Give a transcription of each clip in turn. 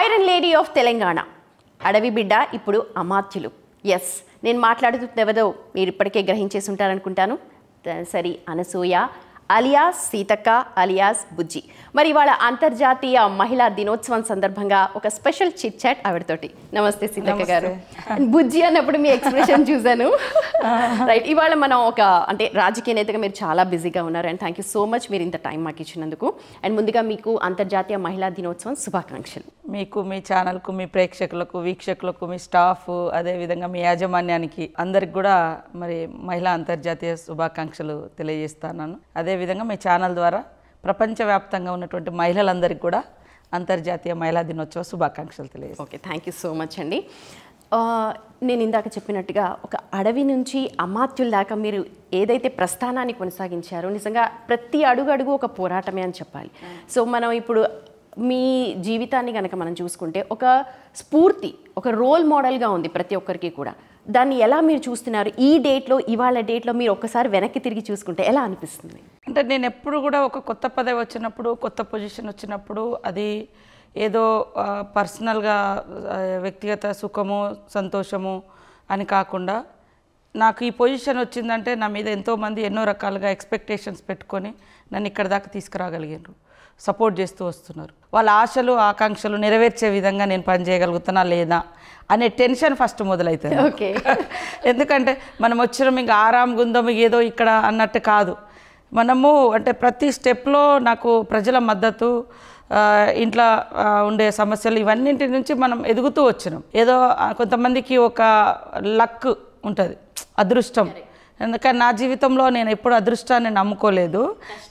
Iron lady of Telangana అడవి బిడ్డ ఇప్పుడు అమాత్యులు. ఎస్, నేను మాట్లాడుతున్నవదో మీరు ఇప్పటికే గ్రహించేసి ఉంటారనుకుంటాను. సరి అనసూయ అలియాస్ సీతక్క అలియాస్ బుజ్జి. మరి ఇవాళ అంతర్జాతీయ మహిళా దినోత్సవం సందర్భంగా ఒక స్పెషల్ చిట్ చాట్ ఆవిడతోటి. నమస్తే సీతక్క గారు. బుజ్జి అన్నప్పుడు మీ ఎక్స్ప్రెషన్ చూశాను. రైట్, ఇవాళ మనం ఒక అంటే రాజకీయ నేతగా మీరు చాలా బిజీగా ఉన్నారు and thank you so much మీరు ఇంత టైం మాకు ఇచ్చినందుకు. అండ్ ముందుగా మీకు అంతర్జాతీయ మహిళా దినోత్సవం శుభాకాంక్షలు. మీకు, మీ ఛానల్కు, మీ ప్రేక్షకులకు, వీక్షకులకు, మీ స్టాఫ్, అదేవిధంగా మీ యాజమాన్యానికి అందరికి కూడా మరి మహిళా అంతర్జాతీయ శుభాకాంక్షలు తెలియజేస్తున్నాను. అదేవిధంగా మీ ఛానల్ ద్వారా ప్రపంచవ్యాప్తంగా ఉన్నటువంటి మహిళలందరికీ కూడా అంతర్జాతీయ మహిళా దినోత్సవ శుభాకాంక్షలు తెలియజేస్తాను. Okay, thank you so much అండి. నేను ఇందాక చెప్పినట్టుగా ఒక అడవి నుంచి అమాత్యుల దాకా మీరు ఏదైతే ప్రస్థానాన్ని కొనసాగించారో నిజంగా ప్రతి అడుగు ఒక పోరాటమే అని చెప్పాలి. సో మనం ఇప్పుడు మీ జీవితాన్ని కనుక మనం చూసుకుంటే ఒక స్ఫూర్తి, ఒక రోల్ మోడల్గా ఉంది ప్రతి ఒక్కరికి కూడా. దాన్ని ఎలా మీరు చూస్తున్నారు? ఈ డేట్లో, ఇవాళ డేట్లో మీరు ఒక్కసారి వెనక్కి తిరిగి చూసుకుంటే ఎలా అనిపిస్తుంది? అంటే నేను ఎప్పుడు కూడా ఒక కొత్త పదవి వచ్చినప్పుడు, కొత్త పొజిషన్ వచ్చినప్పుడు అది ఏదో పర్సనల్గా వ్యక్తిగత సుఖము సంతోషము అని కాకుండా నాకు ఈ పొజిషన్ వచ్చిందంటే నా మీద ఎంతోమంది ఎన్నో రకాలుగా ఎక్స్పెక్టేషన్స్ పెట్టుకొని నన్ను ఇక్కడ దాకా తీసుకురాగలిగారు, సపోర్ట్ చేస్తూ వస్తున్నారు. వాళ్ళ ఆశలు ఆకాంక్షలు నెరవేర్చే విధంగా నేను పనిచేయగలుగుతున్నా లేదా అనే టెన్షన్ ఫస్ట్ మొదలవుతుంది. ఓకే, ఎందుకంటే మనం వచ్చినాం ఇంకా ఆరాం గుందం ఏదో ఇక్కడ అన్నట్టు కాదు. మనము అంటే ప్రతి స్టెప్లో నాకు ప్రజల మద్దతు, ఇంట్లో ఉండే సమస్యలు ఇవన్నింటి నుంచి మనం ఎదుగుతూ వచ్చినాం. ఏదో కొంతమందికి ఒక లక్ ఉంటుంది, అదృష్టం. ఎందుకంటే నా జీవితంలో నేను ఎప్పుడు అదృష్టాన్ని నమ్ముకోలేదు,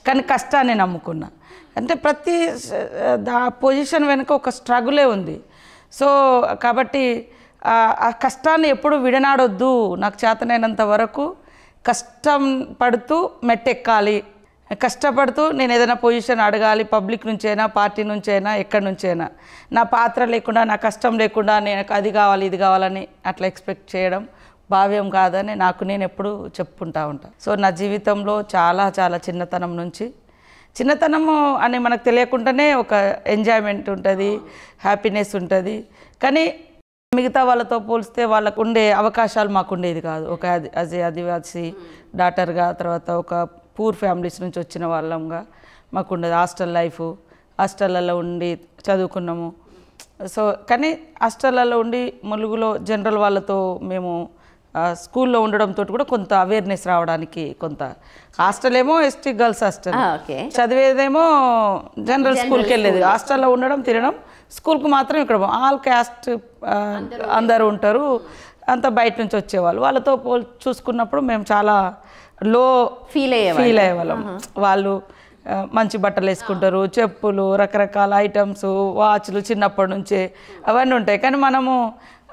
కానీ కష్టాన్ని నమ్ముకున్నా. అంటే ప్రతి పొజిషన్ వెనుక ఒక స్ట్రగులే ఉంది. సో కాబట్టి ఆ కష్టాన్ని ఎప్పుడు విడనాడొద్దు. నాకు చేతనైనంత వరకు కష్టం పడుతూ మెట్టెక్కాలి, కష్టపడుతూ నేను ఏదైనా పొజిషన్ అడగాలి, పబ్లిక్ నుంచైనా, పార్టీ నుంచైనా, ఎక్కడి నుంచైనా. నా పాత్ర లేకుండా, నా కష్టం లేకుండా నేను అది కావాలి ఇది కావాలని అట్లా ఎక్స్పెక్ట్ చేయడం భావ్యం కాదని నాకు నేను ఎప్పుడు చెప్పుకుంటూ ఉంటాను. సో నా జీవితంలో చాలా చిన్నతనం నుంచి, చిన్నతనము అని మనకు తెలియకుండానే ఒక ఎంజాయ్మెంట్ ఉంటుంది, హ్యాపీనెస్ ఉంటుంది. కానీ మిగతా వాళ్ళతో పోలిస్తే వాళ్ళకు ఉండే అవకాశాలు మాకు ఉండేది కాదు. ఒక ఆదివాసీ డాటర్గా, తర్వాత ఒక పూర్ ఫ్యామిలీస్ నుంచి వచ్చిన వాళ్ళంగా మాకు ఉండేది. హాస్టల్ లైఫ్, హాస్టళ్ళల్లో ఉండి చదువుకున్నాము. సో కానీ హాస్టళ్ళల్లో ఉండి ములుగులో జనరల్ వాళ్ళతో మేము స్కూల్లో ఉండడంతో కూడా కొంత అవేర్నెస్ రావడానికి, కొంత హాస్టల్ ఏమో ఎస్టీ గర్ల్స్ హాస్టల్, చదివేదేమో జనరల్ స్కూల్కి వెళ్ళేది. హాస్టల్లో ఉండడం, తినడం, స్కూల్కి మాత్రం ఇక్కడ ఆల్ క్యాస్ట్ అందరూ ఉంటారు, అంత బయట నుంచి వచ్చేవాళ్ళు. వాళ్ళతో చూసుకున్నప్పుడు మేము చాలా లో ఫీల్ అయ్యేవాళ్ళం. వాళ్ళు మంచి బట్టలు వేసుకుంటారు, చెప్పులు, రకరకాల ఐటమ్స్, వాచ్లు చిన్నప్పటి నుంచే అవన్నీ ఉంటాయి. కానీ మనము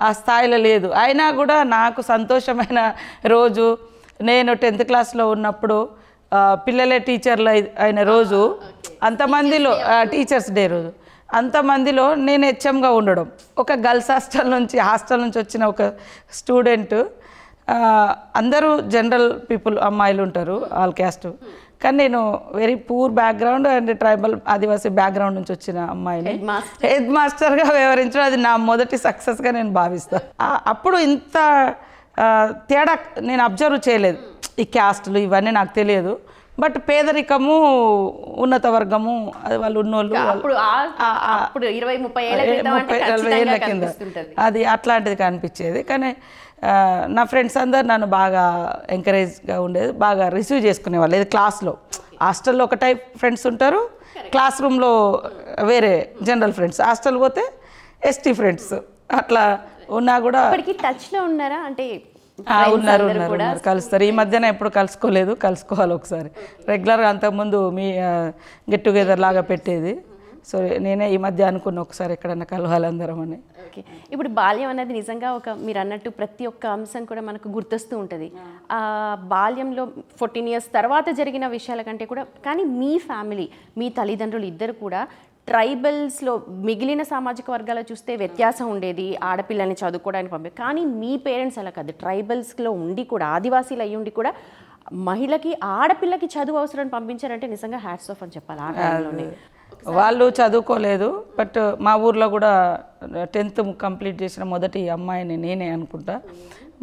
ఆ స్థాయిలో లేదు. అయినా కూడా నాకు సంతోషమైన రోజు నేను 10th క్లాస్లో ఉన్నప్పుడు పిల్లలే టీచర్లు అయిన రోజు, అంతమందిలో టీచర్స్ డే రోజు అంతమందిలో నేను హెచ్ఎంగా ఉండడం. ఒక గర్ల్స్ హాస్టల్ నుంచి వచ్చిన ఒక స్టూడెంట్, అందరూ జనరల్ పీపుల్ అమ్మాయిలు ఉంటారు, ఆల్ క్యాస్ట్. కానీ నేను very poor background and tribal Adivasi background నుంచి వచ్చిన అమ్మాయిని హెడ్ మాస్టర్గా వ్యవహరించడం అది నా మొదటి సక్సెస్గా నేను భావిస్తాను. అప్పుడు ఇంత తేడా నేను అబ్జర్వ్ చేయలేదు. ఈ క్యాస్టులు ఇవన్నీ నాకు తెలియదు. బట్ పేదరికము, ఉన్నత వర్గము, అది వాళ్ళు ఉన్నోళ్ళు, 20-30 ఏళ్ళ కింద అది అట్లాంటిది కనిపించేది. కానీ నా ఫ్రెండ్స్ అందరు నన్ను బాగా ఎంకరేజ్గా ఉండేది, బాగా రిసీవ్ చేసుకునేవాళ్ళు. ఇది క్లాస్లో, హాస్టల్లో ఒక టైప్ ఫ్రెండ్స్ ఉంటారు, క్లాస్ రూమ్లో వేరే జనరల్ ఫ్రెండ్స్, హాస్టల్ పోతే ఎస్టీ ఫ్రెండ్స్. అట్లా ఉన్నా కూడా టచ్లో ఉన్నారా? అంటే ఉన్నారు కలుస్తారు. ఈ మధ్యన ఎప్పుడు కలుసుకోలేదు, కలుసుకోవాలి ఒకసారి. రెగ్యులర్గా అంతకుముందు మీ గెట్ టుగెదర్ లాగా పెట్టేది. సో నేనే ఈ మధ్య అనుకున్న ఒకసారి ఎక్కడన్నా కలవాలి అందరం అని. ఓకే, ఇప్పుడు బాల్యం అనేది నిజంగా ఒక మీరు అన్నట్టు ప్రతి ఒక్క అంశం కూడా మనకు గుర్తొస్తూ ఉంటుంది. ఆ బాల్యంలో 14 years తర్వాత జరిగిన విషయాల కంటే కూడా, కానీ మీ ఫ్యామిలీ, మీ తల్లిదండ్రులు ఇద్దరు కూడా ట్రైబల్స్లో, మిగిలిన సామాజిక వర్గాలు చూస్తే వ్యత్యాసం ఉండేది, ఆడపిల్లల్ని చదువుకోవడానికి పంపే. కానీ మీ పేరెంట్స్ అలా కాదు, ట్రైబల్స్లో ఉండి కూడా, ఆదివాసీలు అయ్యి ఉండి కూడా మహిళకి, ఆడపిల్లకి చదువు అవసరాన్ని పంపించారంటే నిజంగా హ్యాట్స్ ఆఫ్ అని చెప్పాలి ఆ టైంలోనే. వాళ్ళు చదువుకోలేదు. బట్ మా ఊర్లో కూడా 10th కంప్లీట్ చేసిన మొదటి అమ్మాయిని నేనే అనుకుంటా.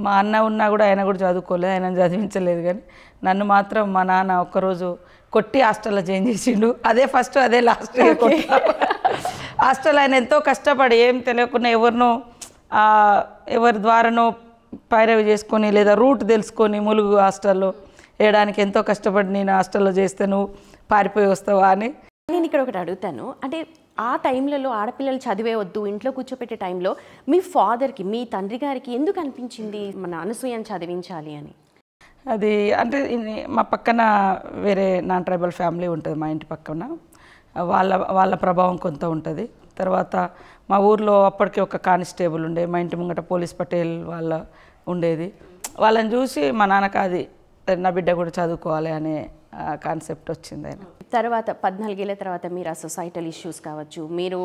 మా అన్న ఉన్నా కూడా ఆయన కూడా చదువుకోలేదు, ఆయన చదివించలేదు. కానీ నన్ను మాత్రం మా నాన్న ఒక్కరోజు కొట్టి హాస్టల్లో జాయిన్ చేసిండు. అదే ఫస్ట్ అదే లాస్ట్. హాస్టల్ ఆయన ఎంతో కష్టపడి ఏం తెలియకుండా ఎవరి ద్వారానో పైరవి చేసుకొని లేదా రూట్ తెలుసుకొని ములుగు హాస్టల్లో వేయడానికి ఎంతో కష్టపడి నేను హాస్టల్లో చేస్తే నువ్వు పారిపోయి వస్తావా అని. నేను ఇక్కడ ఒకటి అడుగుతాను, అంటే ఆ టైంలలో ఆడపిల్లలు చదివే వద్దు ఇంట్లో కూర్చోపెట్టే టైంలో మీ ఫాదర్కి, మీ తండ్రి గారికి ఎందుకు అనిపించింది మన అనసూయని చదివించాలి అని? అది అంటే మా పక్కన వేరే నాన్ ట్రైబల్ ఫ్యామిలీ ఉంటుంది మా ఇంటి పక్కన, వాళ్ళ ప్రభావం కొంత ఉంటుంది. తర్వాత మా ఊర్లో అప్పటికి ఒక కానిస్టేబుల్ ఉండే, మా ఇంటి ముంగట పోలీస్ పటేల్ వాళ్ళ ఉండేది. వాళ్ళని చూసి మా నాన్నకు అది నా బిడ్డ కూడా చదువుకోవాలి అనే కాన్సెప్ట్ వచ్చింది. ఆయన తర్వాత 14 ఏళ్ళ తర్వాత మీరు ఆ సొసైటల్ ఇష్యూస్ కావచ్చు, మీరు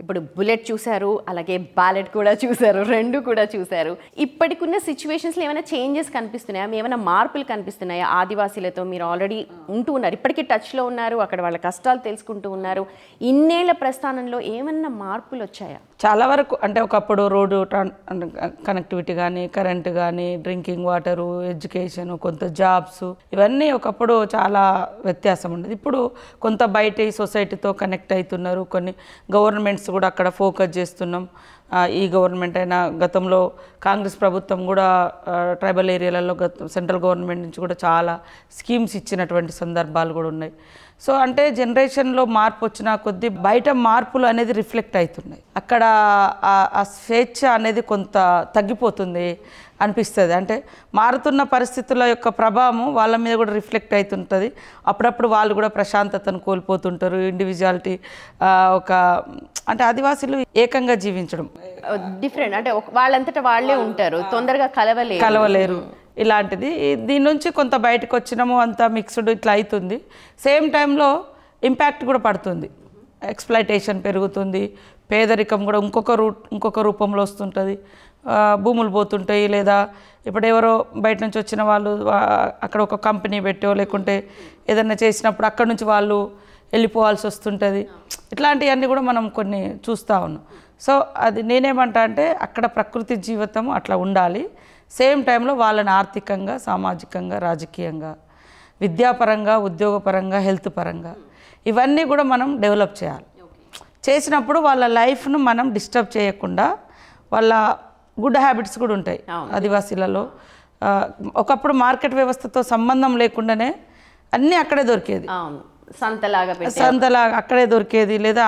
ఇప్పుడు బుల్లెట్ చూశారు, అలాగే బ్యాలెట్ కూడా చూశారు, రెండు కూడా చూశారు. ఇప్పటికున్న సిచ్యువేషన్స్లో ఏమైనా చేంజెస్ కనిపిస్తున్నాయా, ఏమైనా మార్పులు కనిపిస్తున్నాయా? ఆదివాసీలతో మీరు ఆల్రెడీ ఉంటూ ఉన్నారు, ఇప్పటికీ టచ్లో ఉన్నారు, అక్కడ వాళ్ళ కష్టాలు తెలుసుకుంటూ ఉన్నారు. ఇన్నేళ్ల ప్రస్థానంలో ఏమన్నా మార్పులు వచ్చాయా? చాలా వరకు. అంటే ఒకప్పుడు రోడ్డు కనెక్టివిటీ కానీ, కరెంటు కానీ, డ్రింకింగ్ వాటరు, ఎడ్యుకేషన్, కొంత జాబ్స్, ఇవన్నీ ఒకప్పుడు చాలా వ్యత్యాసం ఉండేది. ఇప్పుడు కొంత బయట ఈ సొసైటీతో కనెక్ట్ అవుతున్నారు. కొన్ని గవర్నమెంట్స్ కూడా అక్కడ ఫోకస్ చేస్తున్నాం. ఈ గవర్నమెంట్ అయినా గతంలో కాంగ్రెస్ ప్రభుత్వం కూడా ట్రైబల్ ఏరియాలలో సెంట్రల్ గవర్నమెంట్ నుంచి కూడా చాలా స్కీమ్స్ ఇచ్చినటువంటి సందర్భాలు కూడా ఉన్నాయి. సో అంటే జనరేషన్లో మార్పు వచ్చిన కొద్దీ బయట మార్పులు అనేది రిఫ్లెక్ట్ అవుతున్నాయి. అక్కడ ఆ స్వేచ్ఛ అనేది కొంత తగ్గిపోతుంది అనిపిస్తుంది. అంటే మారుతున్న పరిస్థితుల యొక్క ప్రభావం వాళ్ళ మీద కూడా రిఫ్లెక్ట్ అవుతుంటుంది. అప్పుడప్పుడు వాళ్ళు కూడా ప్రశాంతతను కోల్పోతుంటారు. ఇండివిజువాలిటీ ఒక అంటే ఆదివాసీలు ఏకంగా జీవించడం డిఫరెంట్, అంటే వాళ్ళంతటా వాళ్ళే ఉంటారు, తొందరగా కలవలేరు. ఇలాంటిది దీని నుంచి కొంత బయటకు వచ్చినాము, అంతా మిక్స్డ్ ఇట్లా అవుతుంది. సేమ్ టైంలో ఇంపాక్ట్ కూడా పడుతుంది. ఎక్స్ప్లాయిటేషన్ పెరుగుతుంది, పేదరికం కూడా ఇంకొక రూపంలో వస్తుంటుంది. భూములు పోతుంటాయి, లేదా ఇప్పుడు ఎవరో బయట నుంచి వచ్చిన వాళ్ళు అక్కడ ఒక కంపెనీ పెట్టో లేకుంటే ఏదైనా చేసినప్పుడు అక్కడ నుంచి వాళ్ళు వెళ్ళిపోవాల్సి వస్తుంటుంది. ఇట్లాంటివన్నీ కూడా మనం కొన్ని చూస్తూ ఉన్నాం. సో అది నేనేమంటా అంటే అక్కడ ప్రకృతి జీవితం అట్లా ఉండాలి. సేమ్ టైంలో వాళ్ళని ఆర్థికంగా, సామాజికంగా, రాజకీయంగా, విద్యాపరంగా, ఉద్యోగపరంగా, హెల్త్ పరంగా ఇవన్నీ కూడా మనం డెవలప్ చేయాలి. చేసినప్పుడు వాళ్ళ లైఫ్ను మనం డిస్టర్బ్ చేయకుండా వాళ్ళ గుడ్ హ్యాబిట్స్ కూడా ఉంటాయి ఆదివాసీలలో. ఒకప్పుడు మార్కెట్ వ్యవస్థతో సంబంధం లేకుండానే అన్నీ అక్కడే దొరికేది, సంతలాగా అక్కడే దొరికేది. లేదా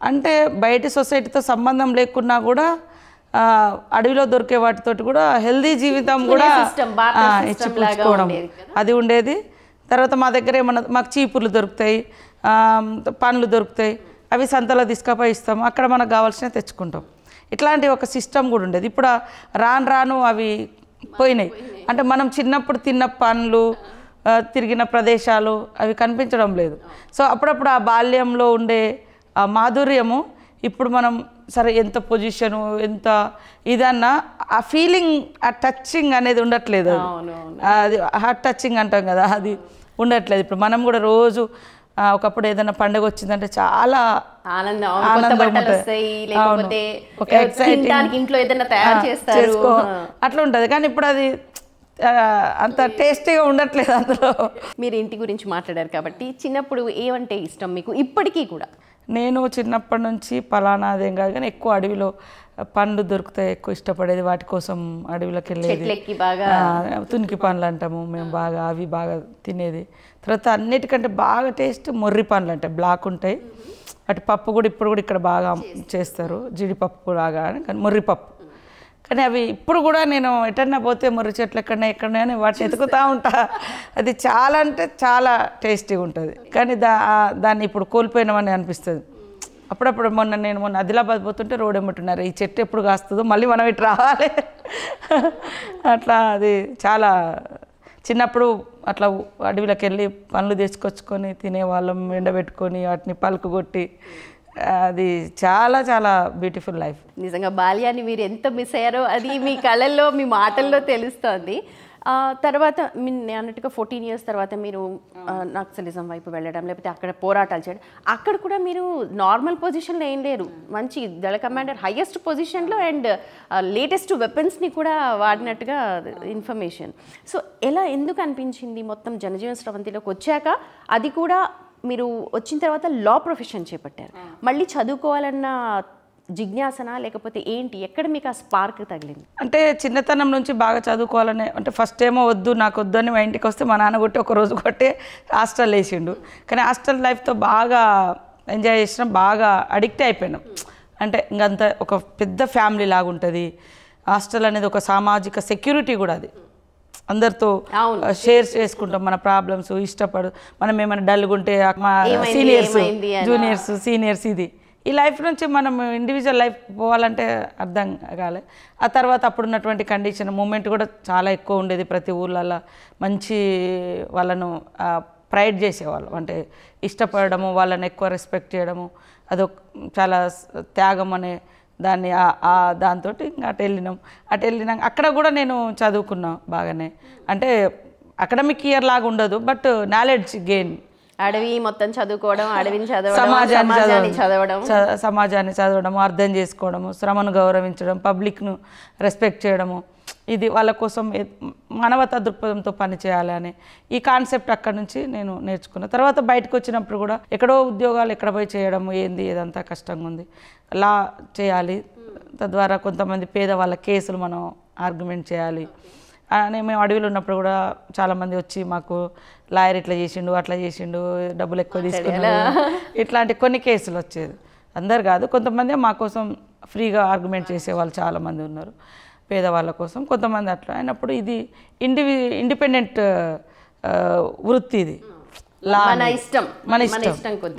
అంటే బయటి సొసైటీతో సంబంధం లేకున్నా కూడా అడవిలో దొరికే వాటితోటి కూడా హెల్దీ జీవితం కూడా ఇచ్చిపుచ్చుకోవడం అది ఉండేది. తర్వాత మా దగ్గర ఏమన్నా మాకు చీపుర్లు దొరుకుతాయి, పండ్లు దొరుకుతాయి, అవి సంతలో తీసుకపోయి ఇస్తాము, అక్కడ మనకు కావాల్సినవి తెచ్చుకుంటాం. ఇట్లాంటి ఒక సిస్టమ్ కూడా ఉండేది. ఇప్పుడు రాను అవి పోయినాయి. అంటే మనం చిన్నప్పుడు తిన్న పండ్లు, తిరిగిన ప్రదేశాలు అవి కనిపించడం లేదు. సో అప్పుడప్పుడు ఆ బాల్యంలో ఉండే ఆ మాధుర్యము ఇప్పుడు మనం సరే ఎంత పొజిషను ఎంత ఇదన్నా ఆ ఫీలింగ్, ఆ టచింగ్ అనేది ఉండట్లేదు. అది హార్ట్ టచింగ్ అంటాం కదా, అది ఉండట్లేదు. ఇప్పుడు మనం కూడా రోజు ఒకప్పుడు ఏదైనా పండుగ వచ్చిందంటే చాలా ఆనందం చేసుకో అట్లా ఉంటుంది. కానీ ఇప్పుడు అది అంత టేస్టీగా ఉండట్లేదు. అందులో మీరు ఇంటి గురించి మాట్లాడారు కాబట్టి చిన్నప్పుడు ఏమంటే ఇష్టం మీకు ఇప్పటికీ కూడా? నేను చిన్నప్పటి నుంచి పలానాదేం కాదు కానీ ఎక్కువ అడవిలో పండ్లు దొరుకుతాయి, ఎక్కువ ఇష్టపడేది. వాటి కోసం అడవిలోకి వెళ్ళేది. తునికి పండ్లు అంటాము మేము, బాగా అవి బాగా తినేది. తర్వాత అన్నిటికంటే బాగా టేస్ట్ మొర్రి పండ్లు అంటే బ్లాక్ ఉంటాయి. వాటి పప్పు కూడా ఇప్పుడు కూడా ఇక్కడ బాగా చేస్తారు, జీడిపప్పు లాగా కానీ మొర్రి పప్పు. కానీ అవి ఇప్పుడు కూడా నేను ఎటన్నా పోతే మొర్రి చెట్లు ఎక్కడన్నా వాటిని ఎతుకుతూ ఉంటా. అది చాలా అంటే చాలా టేస్టీగా ఉంటుంది. కానీ దాన్ని ఇప్పుడు కోల్పోయినామని అనిపిస్తుంది. అప్పుడప్పుడు మొన్న ఆదిలాబాద్ పోతుంటే రోడ్ ఎమ్మటున్నారు, ఈ చెట్టు ఎప్పుడు కాస్తుందో మళ్ళీ మనం ఇటు రావాలి. అట్లా అది చాలా చిన్నప్పుడు అట్లా అడవిలోకి వెళ్ళి పండ్లు తెచ్చుకొచ్చుకొని తినేవాళ్ళం, ఎండబెట్టుకొని వాటిని పలుకు కొట్టి. అది చాలా చాలా బ్యూటిఫుల్ లైఫ్. నిజంగా బాల్యాన్ని మీరు ఎంత మిస్ అయ్యారో అది మీ కళల్లో, మీ మాటల్లో తెలుస్తోంది. తర్వాత నేను అన్నట్టుగా 14 years తర్వాత మీరు నక్సలిజం వైపు వెళ్ళడం, లేకపోతే అక్కడ పోరాటాలు చేయడం, అక్కడ కూడా మీరు నార్మల్ పొజిషన్లో ఏం లేరు, మంచి దళ కమాండర్ హైయెస్ట్ పొజిషన్లో అండ్ లేటెస్ట్ వెపన్స్ని కూడా వాడినట్టుగా ఇన్ఫర్మేషన్. సో ఎందుకు అనిపించింది మొత్తం జనజీవన స్రవంతిలోకి వచ్చాక, అది కూడా మీరు వచ్చిన తర్వాత లా ప్రొఫెషన్ చేపట్టారు, మళ్ళీ చదువుకోవాలన్న జిజ్ఞాసన లేకపోతే ఏంటి, ఎక్కడ మీకు ఆ స్పార్క్ తగిలింది? అంటే చిన్నతనం నుంచి బాగా చదువుకోవాలనే, అంటే ఫస్ట్ ఏమో నాకు వద్దు అని మా ఇంటికి వస్తే మా నాన్న కొట్టి ఒక రోజు కొట్టే హాస్టల్ వేసిండు. కానీ హాస్టల్ లైఫ్తో బాగా ఎంజాయ్ చేసినాం, బాగా అడిక్ట్ అయిపోయినాం. అంటే ఇంకంత ఒక పెద్ద ఫ్యామిలీ లాగా ఉంటుంది హాస్టల్ అనేది, ఒక సామాజిక సెక్యూరిటీ కూడా అది. అందరితో షేర్ చేసుకుంటాం మన ప్రాబ్లమ్స్, ఇష్టపడు మనం ఏమైనా డల్గా ఉంటే మా సీనియర్స్ జూనియర్స్ సీనియర్స్, ఇది ఈ లైఫ్ నుంచి మనం ఇండివిజువల్ లైఫ్ పోవాలంటే అర్థం కాలే. ఆ తర్వాత అప్పుడున్నటువంటి కండిషన్ మూమెంట్ కూడా చాలా ఎక్కువ ఉండేది. ప్రతి ఊళ్ళల్లో మంచి వాళ్ళను ప్రైడ్ చేసేవాళ్ళు, అంటే ఇష్టపడము, వాళ్ళని ఎక్కువ రెస్పెక్ట్ చేయడము, అదొక చాలా త్యాగం అనే దాన్ని దాంతో ఇంకా అటు వెళ్ళినాక అక్కడ కూడా నేను చదువుకున్నా బాగానే. అంటే అకాడమిక్ ఇయర్ లాగా ఉండదు, బట్ నాలెడ్జ్ గెయిన్, అడవి మొత్తం చదువుకోవడం, అడవిని చదవడం, సమాజాన్ని చదవడము, అర్థం చేసుకోవడము, శ్రమను గౌరవించడం, పబ్లిక్ను రెస్పెక్ట్ చేయడము, ఇది వాళ్ళ కోసం మానవతా దృక్పథంతో పనిచేయాలి అనే ఈ కాన్సెప్ట్ అక్కడి నుంచి నేను నేర్చుకున్నా. తర్వాత బయటకు వచ్చినప్పుడు కూడా ఎక్కడో ఉద్యోగాలు ఎక్కడ పోయి చేయడము ఏంది, ఏదంతా కష్టంగా ఉంది, లా చేయాలి, తద్వారా కొంతమంది పేదవాళ్ళ కేసులు మనం ఆర్గ్యుమెంట్ చేయాలి అని. మేము అడవిలో ఉన్నప్పుడు కూడా చాలామంది వచ్చి మాకు లాయర్ ఇట్లా చేసిండు, అట్లా చేసిండు, డబ్బులు ఎక్కువ తీసుకున్నాడు, ఇట్లాంటి కొన్ని కేసులు వచ్చేది. అందరు కాదు, కొంతమంది మా కోసం ఫ్రీగా ఆర్గ్యుమెంట్ చేసేవాళ్ళు చాలామంది ఉన్నారు, పేదవాళ్ళ కోసం. కొంతమంది అట్లా అయినప్పుడు ఇది ఇండిపెండెంట్ వృత్తి, ఇది మన ఇష్టం,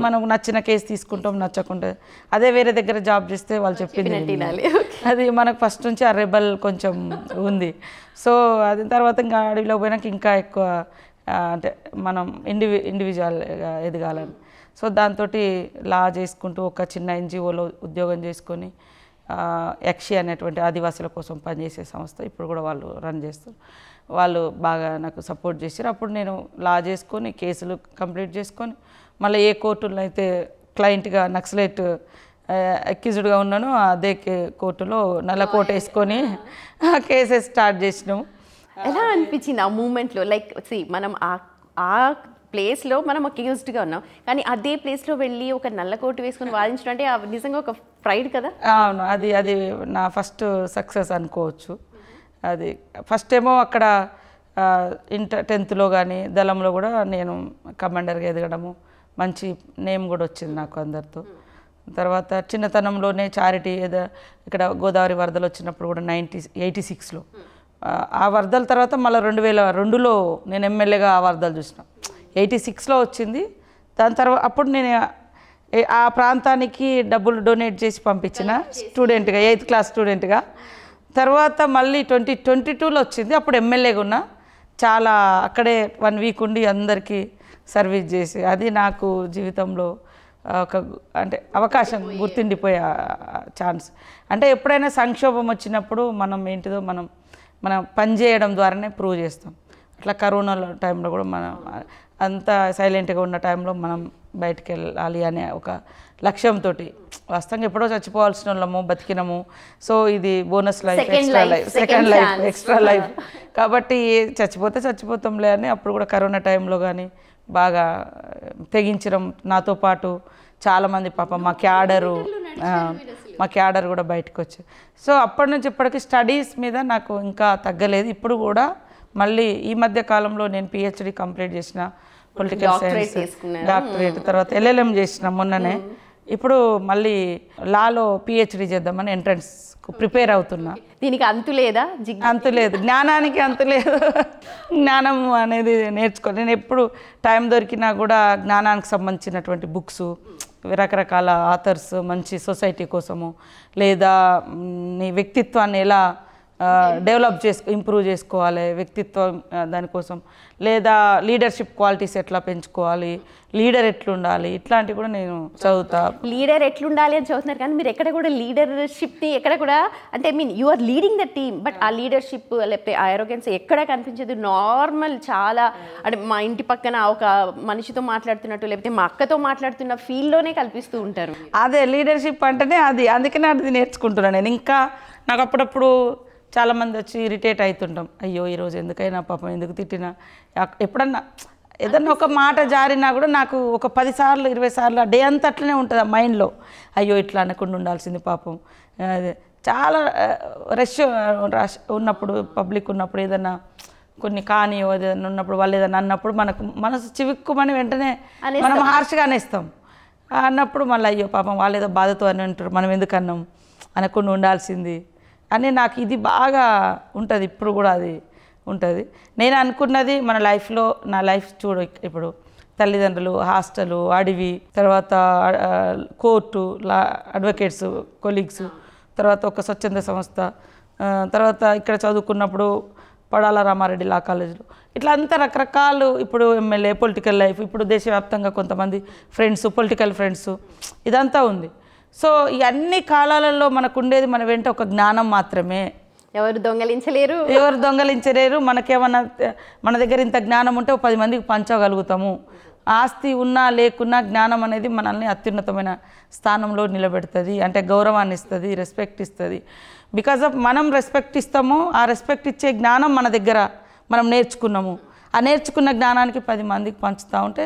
మనకు నచ్చిన కేసు తీసుకుంటాం, నచ్చకుంటే అదే వేరే దగ్గర జాబ్ చేస్తే వాళ్ళు చెప్పింది అది మనకు ఫస్ట్ నుంచి ఆ రెబల్ కొంచెం ఉంది. సో అది తర్వాత ఇంకా అడవిలో పోయినాక ఇంకా ఎక్కువ అంటే మనం ఇండివిజువల్గా ఎదగాలని. సో దాంతో లా చేసుకుంటూ ఒక చిన్న ఎన్జిఓలో ఉద్యోగం చేసుకొని యక్షి అనేటువంటి ఆదివాసుల కోసం పనిచేసే సంస్థ ఇప్పుడు కూడా వాళ్ళు రన్ చేస్తారు. వాళ్ళు బాగా నాకు సపోర్ట్ చేశారు. అప్పుడు నేను లా చేసుకొని కేసులు కంప్లీట్ చేసుకొని మళ్ళీ ఏ కోర్టులో అయితే క్లయింట్గా నక్సలైట్ అక్యూజ్డ్గా ఉన్నానో అదే కోర్టులో నల్ల కోట్ వేసుకొని కేసెస్ స్టార్ట్ చేసినాము. ఎలా అనిపించింది ఆ మూమెంట్లో? లైక్ మనం ఆ ప్లేస్లో మనం అక్యూజ్డ్గా ఉన్నాం, కానీ అదే ప్లేస్లో వెళ్ళి ఒక నల్ల కోటు వేసుకొని వాదించడం అంటే నిజంగా ఒక ప్రైడ్ కదా. అవును, అది నా ఫస్ట్ సక్సెస్ అనుకోవచ్చు. అది ఫస్ట్ ఏమో అక్కడ 10th కానీ దళంలో కూడా నేను కమాండర్గా ఎదగడము, మంచి నేమ్ కూడా వచ్చింది నాకు అందరితో. తర్వాత చిన్నతనంలోనే చారిటీ ఇక్కడ గోదావరి వరదలు వచ్చినప్పుడు కూడా 1986లో ఆ వరదల తర్వాత మళ్ళీ 2002లో నేను ఎమ్మెల్యేగా ఆ వరదలు చూసిన. 86లో వచ్చింది. దాని తర్వాత అప్పుడు నేను ఆ ప్రాంతానికి డబ్బులు డొనేట్ చేసి పంపించిన స్టూడెంట్గా, 8th క్లాస్ స్టూడెంట్గా. తర్వాత మళ్ళీ 2022లో వచ్చింది, అప్పుడు ఎమ్మెల్యేగా ఉన్నా. చాలా అక్కడే 1 వీక్ ఉండి అందరికీ సర్వీస్ చేసి, అది నాకు జీవితంలో ఒక అంటే అవకాశం, గుర్తుండిపోయే ఛాన్స్. అంటే ఎప్పుడైనా సంక్షోభం వచ్చినప్పుడు మనం ఏంటిదో మనం పనిచేయడం ద్వారానే ప్రూవ్ చేస్తాం. అట్లా కరోనా టైంలో కూడా మనం అంతా సైలెంట్గా ఉన్న టైంలో మనం బయటికి వెళ్ళాలి అనే ఒక లక్ష్యంతో, వాస్తవంగా ఎప్పుడో చచ్చిపోవాల్సిన వాళ్ళము బతికినాము. సో ఇది bonus life, extra life, second life, extra life కాబట్టి చచ్చిపోతే చచ్చిపోతాంలే అని అప్పుడు కూడా కరోనా టైంలో కానీ బాగా తెగించడం. నాతో పాటు చాలామంది పాపం మా క్యాడర్ కూడా బయటకు వచ్చి. సో అప్పటి నుంచి ఇప్పటికి స్టడీస్ మీద నాకు ఇంకా తగ్గలేదు. ఇప్పుడు కూడా మళ్ళీ ఈ మధ్య కాలంలో నేను PhD కంప్లీట్ చేసిన, పొలిటికల్ సైన్స్ డాక్టరేట్, తర్వాత LLM చేసిన మొన్ననే. ఇప్పుడు మళ్ళీ లాలో PhD చేద్దామని ఎంట్రన్స్ ప్రిపేర్ అవుతున్నా. దీనికి అంతు లేదా? అంతు లేదు, జ్ఞానానికి అంతు లేదు. జ్ఞానం అనేది నేర్చుకోవాలి. నేను ఎప్పుడు టైం దొరికినా కూడా జ్ఞానానికి సంబంధించినటువంటి బుక్స్, రకరకాల ఆథర్స్, మంచి సొసైటీ కోసము లేదా నీ వ్యక్తిత్వాన్ని ఎలా డెవలప్ ఇంప్రూవ్ చేసుకోవాలి వ్యక్తిత్వం దానికోసం, లేదా లీడర్షిప్ క్వాలిటీస్ ఎట్లా పెంచుకోవాలి, లీడర్ ఎట్లుండాలి, ఇట్లాంటివి కూడా నేను చదువుతా. లీడర్ ఎట్లుండాలి అని చదువుతున్నారు, కానీ మీరు ఎక్కడ కూడా లీడర్షిప్ని ఎక్కడ కూడా అంటే you are leading the team, but ఆ లీడర్షిప్ లేకపోతే ఆ ఆరోగెన్స్ ఎక్కడ కనిపించదు. నార్మల్ చాలా అంటే మా ఇంటి పక్కన ఒక మనిషితో మాట్లాడుతున్నట్టు లేకపోతే మా అక్కతో మాట్లాడుతున్న ఫీల్డ్లోనే కల్పిస్తూ ఉంటారు. అదే లీడర్షిప్ అంటేనే అది, అందుకనే అది నేర్చుకుంటున్నాను నేను. ఇంకా నాకు అప్పుడప్పుడు చాలామంది వచ్చి ఇరిటేట్ అవుతుంటాం, అయ్యో ఈరోజు ఎందుకైనా పాపం ఎందుకు తిట్టినా, ఎప్పుడన్నా ఏదన్నా ఒక మాట జారినా కూడా నాకు ఒక 10 సార్లు 20 సార్లు డే అంతా అట్లనే ఉంటుంది ఆ మైండ్లో, అయ్యో ఇట్లా అనకుండా ఉండాల్సింది పాపం. అదే చాలా రష్ ఉన్నప్పుడు, పబ్లిక్ ఉన్నప్పుడు, ఏదన్నా కొన్ని కానీ ఏదైనా ఉన్నప్పుడు, వాళ్ళు ఏదైనా అన్నప్పుడు మనకు మనసు చివిక్కుమని వెంటనే మనం హార్ష్గా అనేస్తాం. అన్నప్పుడు మళ్ళీ అయ్యో పాపం వాళ్ళు ఏదో బాధతో అని అంటారు, మనం ఎందుకు అన్నాం, అనకుండా ఉండాల్సింది అని నాకు ఇది బాగా ఉంటుంది. ఇప్పుడు కూడా అది ఉంటుంది. నేను అనుకున్నది మన లైఫ్లో, నా లైఫ్ చూడు ఇప్పుడు తల్లిదండ్రులు, హాస్టలు, అడవి, తర్వాత కోర్టు, అడ్వకేట్స్, కొలీగ్స్, తర్వాత ఒక స్వచ్ఛంద సంస్థ, తర్వాత ఇక్కడ చదువుకున్నప్పుడు పడాల రామారెడ్డి లా కాలేజీలో, ఇట్లా అంతా రకరకాలు, ఇప్పుడు ఎమ్మెల్యే, పొలిటికల్ లైఫ్, ఇప్పుడు దేశవ్యాప్తంగా కొంతమంది ఫ్రెండ్స్, పొలిటికల్ ఫ్రెండ్స్, ఇదంతా ఉంది. సో ఈ అన్ని కాలాలలో మనకు ఉండేది మన వెంట ఒక జ్ఞానం మాత్రమే. ఎవరు దొంగలించలేరు. మనకేమన్నా మన దగ్గర ఇంత జ్ఞానం ఉంటే 10 మందికి పంచగలుగుతాము. ఆస్తి ఉన్నా లేకున్నా జ్ఞానం అనేది మనల్ని అత్యున్నతమైన స్థానంలో నిలబెడుతుంది, అంటే గౌరవాన్ని ఇస్తుంది, రెస్పెక్ట్ ఇస్తుంది. బికాజ్ ఆఫ్ మనం రెస్పెక్ట్ ఇస్తాము, ఆ రెస్పెక్ట్ ఇచ్చే జ్ఞానం మన దగ్గర మనం నేర్చుకున్నాము. ఆ నేర్చుకున్న జ్ఞానానికి 10 మందికి పంచుతూ ఉంటే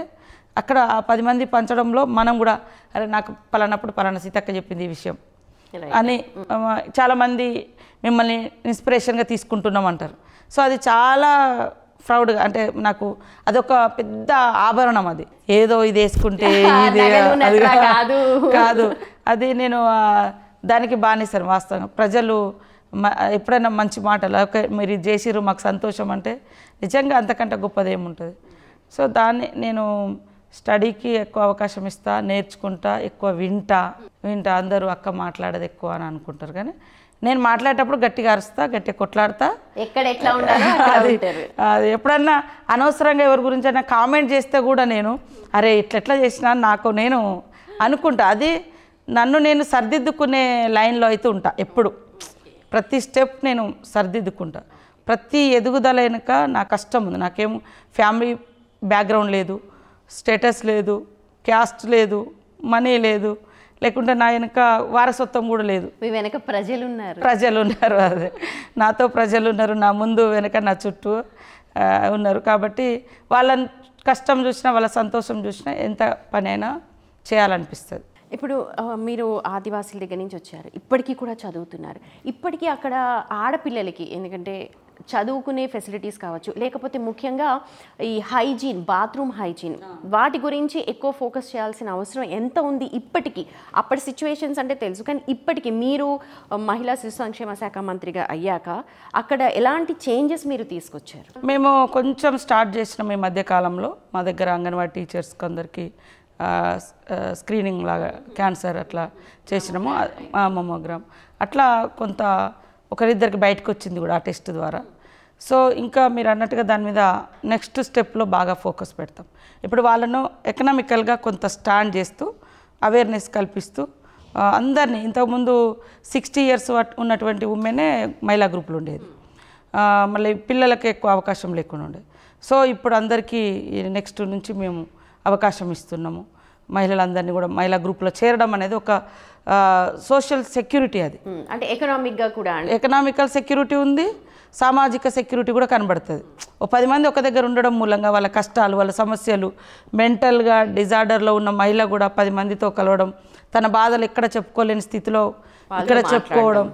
అక్కడ ఆ 10 మంది పంచడంలో మనం కూడా అరే నాకు పలానప్పుడు పలానా సీతక్క చెప్పింది ఈ విషయం అని చాలామంది మిమ్మల్ని ఇన్స్పిరేషన్గా తీసుకుంటున్నాం అంటారు. సో అది చాలా ప్రౌడ్గా, అంటే నాకు అదొక పెద్ద ఆభరణం. అది ఏదో ఇది వేసుకుంటే ఇది కాదు, అది నేను దానికి బానిసను. వాస్తవంగా ప్రజలు ఎప్పుడైనా మంచి మాటలు, ఓకే మీరు ఇది చేసిర్రు మాకు సంతోషం అంటే నిజంగా అంతకంటే గొప్పది ఏముంటుంది. సో దాన్ని నేను స్టడీకి ఎక్కువ అవకాశం ఇస్తా, నేర్చుకుంటా, ఎక్కువ వింటా. అందరూ అక్క మాట్లాడదు ఎక్కువ అని అనుకుంటారు, కానీ నేను మాట్లాడేటప్పుడు గట్టిగా అరుస్తా, గట్టిగా కొట్లాడతా. అది ఎప్పుడన్నా అనవసరంగా ఎవరి గురించి అయినా కామెంట్ చేస్తే కూడా నేను అరే ఇట్లా చేసినా నాకు నేను అనుకుంటా. అది నన్ను నేను సర్దిద్దుకునే లైన్లో అయితే ఉంటా. ఎప్పుడు ప్రతి స్టెప్ నేను సర్దిద్దుకుంటా. ప్రతి ఎదుగుదల వెనుక నా కష్టం ఉంది. నాకేం ఫ్యామిలీ బ్యాక్గ్రౌండ్ లేదు, స్టేటస్ లేదు, క్యాస్ట్ లేదు, మనీ లేదు, లేకుంటే నా వెనక వారసత్వం కూడా లేదు. మీ వెనక ప్రజలు ఉన్నారు. అదే నాతో ప్రజలు ఉన్నారు, నా ముందు వెనక నా చుట్టూ ఉన్నారు. కాబట్టి వాళ్ళ కష్టం చూసినా, వాళ్ళ సంతోషం చూసినా ఎంత పని అయినా చేయాలనిపిస్తుంది. ఇప్పుడు మీరు ఆదివాసీల దగ్గర నుంచి వచ్చారు, ఇప్పటికీ కూడా చదువుతున్నారు. ఇప్పటికీ అక్కడ ఆడపిల్లలకి, ఎందుకంటే చదువుకునే ఫెసిలిటీస్ కావచ్చు, లేకపోతే ముఖ్యంగా ఈ హైజీన్, బాత్రూమ్ హైజీన్, వాటి గురించి ఎక్కువ ఫోకస్ చేయాల్సిన అవసరం ఎంత ఉంది ఇప్పటికీ? అప్పటి సిచ్యువేషన్స్ అంటే తెలుసు, కానీ ఇప్పటికీ మీరు మహిళా శిశు సంక్షేమ శాఖ మంత్రిగా అయ్యాక అక్కడ ఎలాంటి చేంజెస్ మీరు తీసుకొచ్చారు? మేము కొంచెం స్టార్ట్ చేసినాం ఈ మధ్యకాలంలో. మా దగ్గర అంగన్వాడీ టీచర్స్కి అందరికీ స్క్రీనింగ్ లాగా క్యాన్సర్ అట్లా చేసినాము, మమోగ్రామ్ అట్లా కొంత ఒకరిద్దరికి బయటకు వచ్చింది కూడా ఆ టెస్ట్ ద్వారా. సో ఇంకా మీరు అన్నట్టుగా దాని మీద నెక్స్ట్ స్టెప్లో బాగా ఫోకస్ పెడతాం. ఇప్పుడు వాళ్ళను ఎకనామికల్గా కొంత స్టాండ్ చేస్తూ, అవేర్నెస్ కల్పిస్తూ అందరినీ, ఇంతకుముందు 60 years ఉన్నటువంటి ఉమెనే మహిళా గ్రూపులు ఉండేది, మళ్ళీ పిల్లలకి ఎక్కువ అవకాశం లేకుండా ఉండేది. సో ఇప్పుడు అందరికీ నెక్స్ట్ నుంచి మేము అవకాశం ఇస్తున్నాము. మహిళలందరినీ కూడా మహిళా గ్రూప్లో చేరడం అనేది ఒక సోషల్ సెక్యూరిటీ. అది అంటే ఎకనామిక్గా కూడా ఎకనామికల్ సెక్యూరిటీ ఉంది, సామాజిక సెక్యూరిటీ కూడా కనబడుతుంది. 10 మంది ఒక దగ్గర ఉండడం మూలంగా వాళ్ళ కష్టాలు, వాళ్ళ సమస్యలు, మెంటల్గా డిజార్డర్లో ఉన్న మహిళ కూడా 10 మందితో కలవడం, తన బాధలు ఎక్కడ చెప్పుకోలేని స్థితిలో ఇక్కడ చెప్పుకోవడం,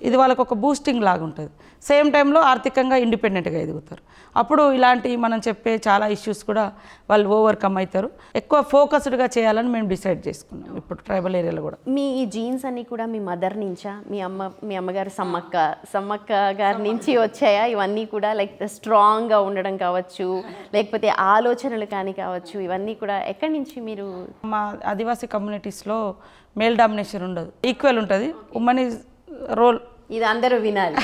ఇది వాళ్ళకు ఒక బూస్టింగ్ లాగా ఉంటుంది. సేమ్ టైంలో ఆర్థికంగా ఇండిపెండెంట్గా ఎదుగుతారు. అప్పుడు ఇలాంటి మనం చెప్పే చాలా ఇష్యూస్ కూడా వాళ్ళు ఓవర్కమ్ అవుతారు. ఎక్కువ ఫోకస్డ్గా చేయాలని మేము డిసైడ్ చేసుకున్నాం ఇప్పుడు ట్రైబల్ ఏరియాలో కూడా. మీ ఈ జీన్స్ అన్నీ కూడా మీ మదర్ నుంచా, మీ అమ్మగారు సమ్మక్క గారి నుంచి వచ్చాయా? ఇవన్నీ కూడా లైక్ స్ట్రాంగ్గా ఉండడం కావచ్చు, లేకపోతే ఆలోచనలు కానీ కావచ్చు, ఇవన్నీ కూడా ఎక్కడి నుంచి మీరు? మా ఆదివాసీ కమ్యూనిటీస్లో మేల్ డామినేషన్ ఉండదు, ఈక్వల్ ఉంటుంది. ఉమెన్ ఈజ్ రోల్ ఇది అందరూ వినాలి.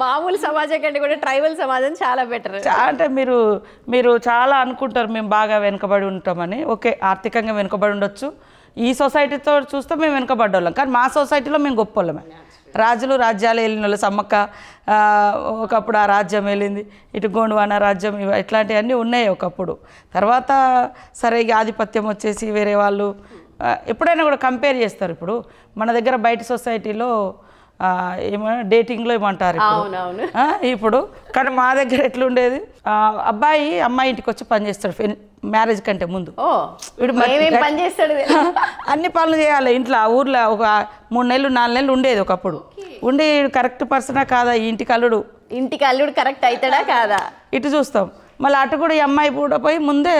మామూలు సమాజం కంటే కూడా ట్రైబల్ సమాజం చాలా బెటర్. అంటే మీరు చాలా అనుకుంటారు మేము బాగా వెనుకబడి ఉంటామని. ఓకే, ఆర్థికంగా వెనుకబడి ఉండొచ్చు, ఈ సొసైటీతో చూస్తే మేము వెనుకబడ్డ వాళ్ళం, కానీ మా సొసైటీలో మేము గొప్ప వాళ్ళమే. రాజులు రాజ్యాలు వెళ్ళిన వాళ్ళు, సమ్మక్క ఒకప్పుడు ఆ రాజ్యం వెళ్ళింది, ఇటు గోండువాన రాజ్యం, ఇట్లాంటివన్నీ ఉన్నాయి ఒకప్పుడు. తర్వాత సరే ఆధిపత్యం వచ్చేసి వేరే వాళ్ళు ఎప్పుడైనా కూడా కంపేర్ చేస్తారు. ఇప్పుడు మన దగ్గర బయట సొసైటీలో ఏమైనా డేటింగ్లో ఏమంటారు ఇప్పుడు, కానీ మా దగ్గర ఎట్లుండేది, అబ్బాయి అమ్మాయి ఇంటికి వచ్చి పని చేస్తాడు మ్యారేజ్ కంటే ముందు. అన్ని పనులు చేయాలి ఇంట్లో. ఊర్లో ఒక 3 నెలలు 4 నెలలు ఉండేది ఒకప్పుడు. ఉండి కరెక్ట్ పర్సనా కాదా, ఇంటికి అల్లుడు కరెక్ట్ అవుతాడా కాదా ఇటు చూస్తాం. మళ్ళీ అటు కూడా ఈ అమ్మాయి కూడా పోయి ముందే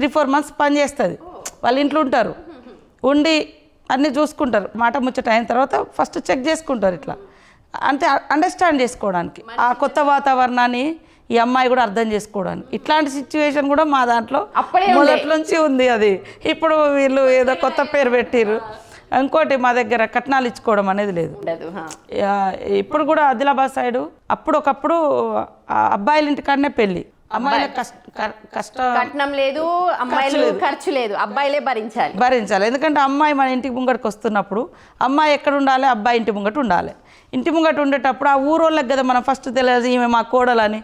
3-4 మంత్స్ పని చేస్తుంది. వాళ్ళ ఇంట్లో ఉంటారు, ఉండి అన్నీ చూసుకుంటారు. మాట ముచ్చట అయిన తర్వాత ఫస్ట్ చెక్ చేసుకుంటారు ఇట్లా, అంటే అండర్స్టాండ్ చేసుకోవడానికి, ఆ కొత్త వాతావరణాన్ని ఈ అమ్మాయి కూడా అర్థం చేసుకోవడానికి. ఇట్లాంటి సిచ్యువేషన్ కూడా మా దాంట్లో మొదటి నుంచి ఉంది. అది ఇప్పుడు వీళ్ళు ఏదో కొత్త పేరు పెట్టిర్రు. ఇంకోటి మా దగ్గర కట్నాలు ఇచ్చుకోవడం అనేది లేదు. ఇప్పుడు కూడా ఆదిలాబాద్ సైడు ఒకప్పుడు అబ్బాయిల ఇంటికాడనే పెళ్ళి, అమ్మాయిల కట్నం లేదు, అమ్మాయిలు ఖర్చు లేదు, అబ్బాయిలే భరించాలి. ఎందుకంటే అమ్మాయి మన ఇంటికి ముంగటికి వస్తున్నప్పుడు అమ్మాయి ఎక్కడ ఉండాలి, అబ్బాయి ఇంటి ముంగట ఉండాలి. ఇంటి ముంగట ఉండేటప్పుడు ఆ ఊరోళ్ళకి కదా మనం ఫస్ట్ తెలియదు ఈమె మా కోడలని.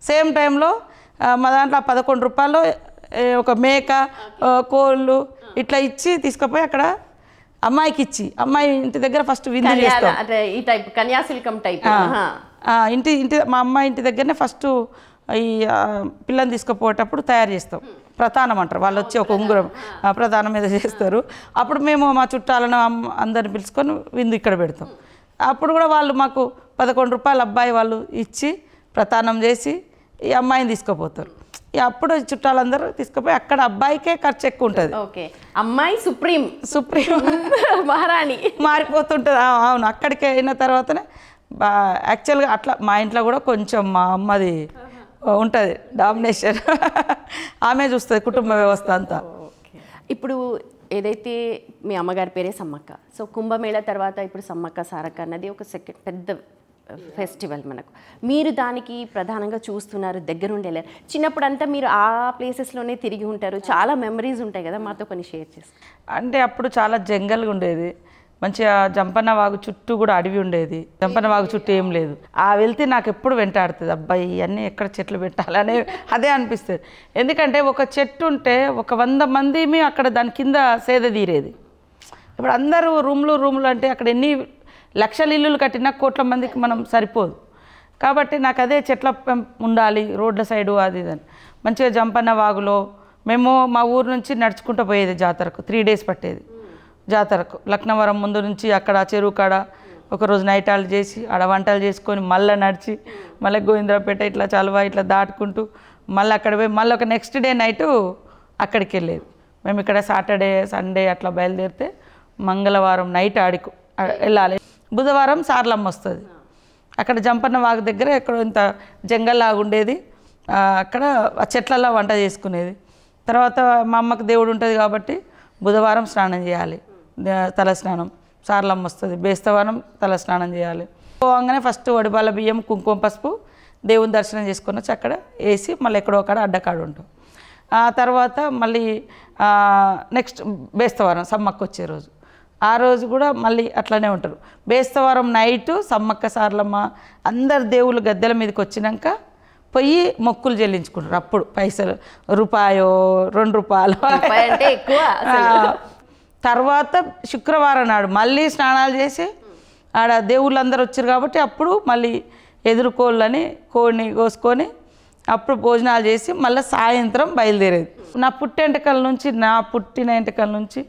సేమ్ టైంలో మా దాంట్లో 11 రూపాయలు ఒక మేక, కోళ్ళు ఇట్లా ఇచ్చి తీసుకుపోయి అక్కడ అమ్మాయికి ఇచ్చి, అమ్మాయి ఇంటి దగ్గర ఫస్ట్ విందు చేస్తాం. మా అమ్మాయి ఇంటి దగ్గరనే ఫస్ట్ ఈ పిల్లని తీసుకుపోయేటప్పుడు తయారు చేస్తాం. ప్రధానం అంటారు వాళ్ళు, వచ్చి ఒక ఉంగరం ప్రధానం మీద చేస్తారు. అప్పుడు మేము మా చుట్టాలను అందరిని పిలుచుకొని విందు ఇక్కడ పెడతాం. అప్పుడు కూడా వాళ్ళు మాకు 11 రూపాయలు అబ్బాయి వాళ్ళు ఇచ్చి ప్రధానం చేసి ఈ అమ్మాయిని తీసుకుపోతారు. అప్పుడు చుట్టాలందరూ తీసుకుపోయి అక్కడ అబ్బాయికే ఖర్చు ఎక్కువ ఉంటుంది. అమ్మాయి సుప్రీం మహారాణి మారిపోతుంటుంది. అవును, అక్కడికి అయిన తర్వాతనే యాక్చువల్గా అట్లా మా ఇంట్లో కూడా కొంచెం మా అమ్మది ఉంటుంది డామినేషన్. ఆమె చూస్తుంది కుటుంబ వ్యవస్థ అంతా. ఇప్పుడు ఏదైతే మీ అమ్మగారి పేరే సమ్మక్క, సో కుంభమేళ తర్వాత ఇప్పుడు సమ్మక్క సారక్క అన్నది ఒక పెద్ద ఫెస్టివల్ మనకు. మీరు దానికి ప్రధానంగా చూస్తున్నారు, దగ్గరుండి వెళ్ళారు. చిన్నప్పుడు అంతా మీరు ఆ ప్లేసెస్లోనే తిరిగి ఉంటారు, చాలా మెమరీస్ ఉంటాయి కదా, మాతో కొన్ని షేర్ చేసి. అంటే అప్పుడు చాలా జంగల్గా ఉండేది, మంచిగా జంపన్న వాగు చుట్టూ కూడా అడవి ఉండేది. జంపన్న వాగు చుట్టూ ఏం లేదు. వెళ్తే నాకు ఎప్పుడు వెంటాడుతుంది, అబ్బాయి ఇవన్నీ ఎక్కడ చెట్లు పెట్టాలనే అదే అనిపిస్తుంది. ఎందుకంటే ఒక చెట్టు ఉంటే ఒక 100 మంది అక్కడ దాని కింద సేద తీరేది. ఇప్పుడు అందరూ రూమ్లు అంటే అక్కడ ఎన్ని లక్షల ఇల్లులు కట్టినా కోట్ల మందికి మనం సరిపోదు. కాబట్టి నాకు అదే చెట్ల ఉండాలి రోడ్ల సైడు అది ఇదని. మంచిగా జంపన్న వాగులో మేము మా ఊరు నుంచి నడుచుకుంటూ పోయేది జాతరకు. 3 డేస్ పట్టేది జాతరకు. లక్నవరం ముందు నుంచి అక్కడ చెరువు కాడ ఒకరోజు నైట్ హాల్ట్ చేసి ఆడ వంటలు చేసుకొని మళ్ళీ నడిచి మళ్ళీ గోవిందరాపేట ఇట్లా చలువ ఇట్లా దాటుకుంటూ మళ్ళీ అక్కడ పోయి మళ్ళీ ఒక నెక్స్ట్ డే నైటు అక్కడికి వెళ్ళేది. మేము ఇక్కడ సాటర్డే సండే అట్లా బయలుదేరితే మంగళవారం నైట్ ఆడికి వెళ్ళాలి. బుధవారం సార్లమ్మ వస్తుంది. అక్కడ జంపన్న వాగు దగ్గర ఎక్కడ ఇంత జంగల్లాగా ఉండేది, అక్కడ ఆ చెట్లలో వంట చేసుకునేది. తర్వాత మా అమ్మకి దేవుడు ఉంటుంది కాబట్టి బుధవారం స్నానం చేయాలి, తల స్నానం. సార్లమ్మ వస్తుంది, బేస్తవారం తల స్నానం చేయాలి. పోగానే ఫస్ట్ వడిబాల బియ్యం కుంకుమ పసుపు దేవుని దర్శనం చేసుకొని వచ్చి అక్కడ వేసి మళ్ళీ ఎక్కడో అక్కడ అడ్డకాడు ఉంటాం. ఆ తర్వాత మళ్ళీ నెక్స్ట్ బేస్తవారం సమ్మక్క వచ్చే రోజు, ఆ రోజు కూడా మళ్ళీ అట్లనే ఉంటారు. బేస్తవారం నైటు సమ్మక్క సార్లమ్మ అందరు దేవుళ్ళు గద్దెల మీదకి వచ్చినాక పోయి మొక్కులు చెల్లించుకుంటారు. అప్పుడు పైసలు రూపాయో 2 రూపాయలు అంటే ఎక్కువ. తర్వాత శుక్రవారం నాడు మళ్ళీ స్నానాలు చేసి ఆడ దేవుళ్ళు అందరు వచ్చారు కాబట్టి అప్పుడు మళ్ళీ ఎదురుకోళ్ళని కోడిని కోసుకొని అప్పుడు భోజనాలు చేసి మళ్ళీ సాయంత్రం బయలుదేరేది. నా పుట్టిన ఎంటకల నుంచి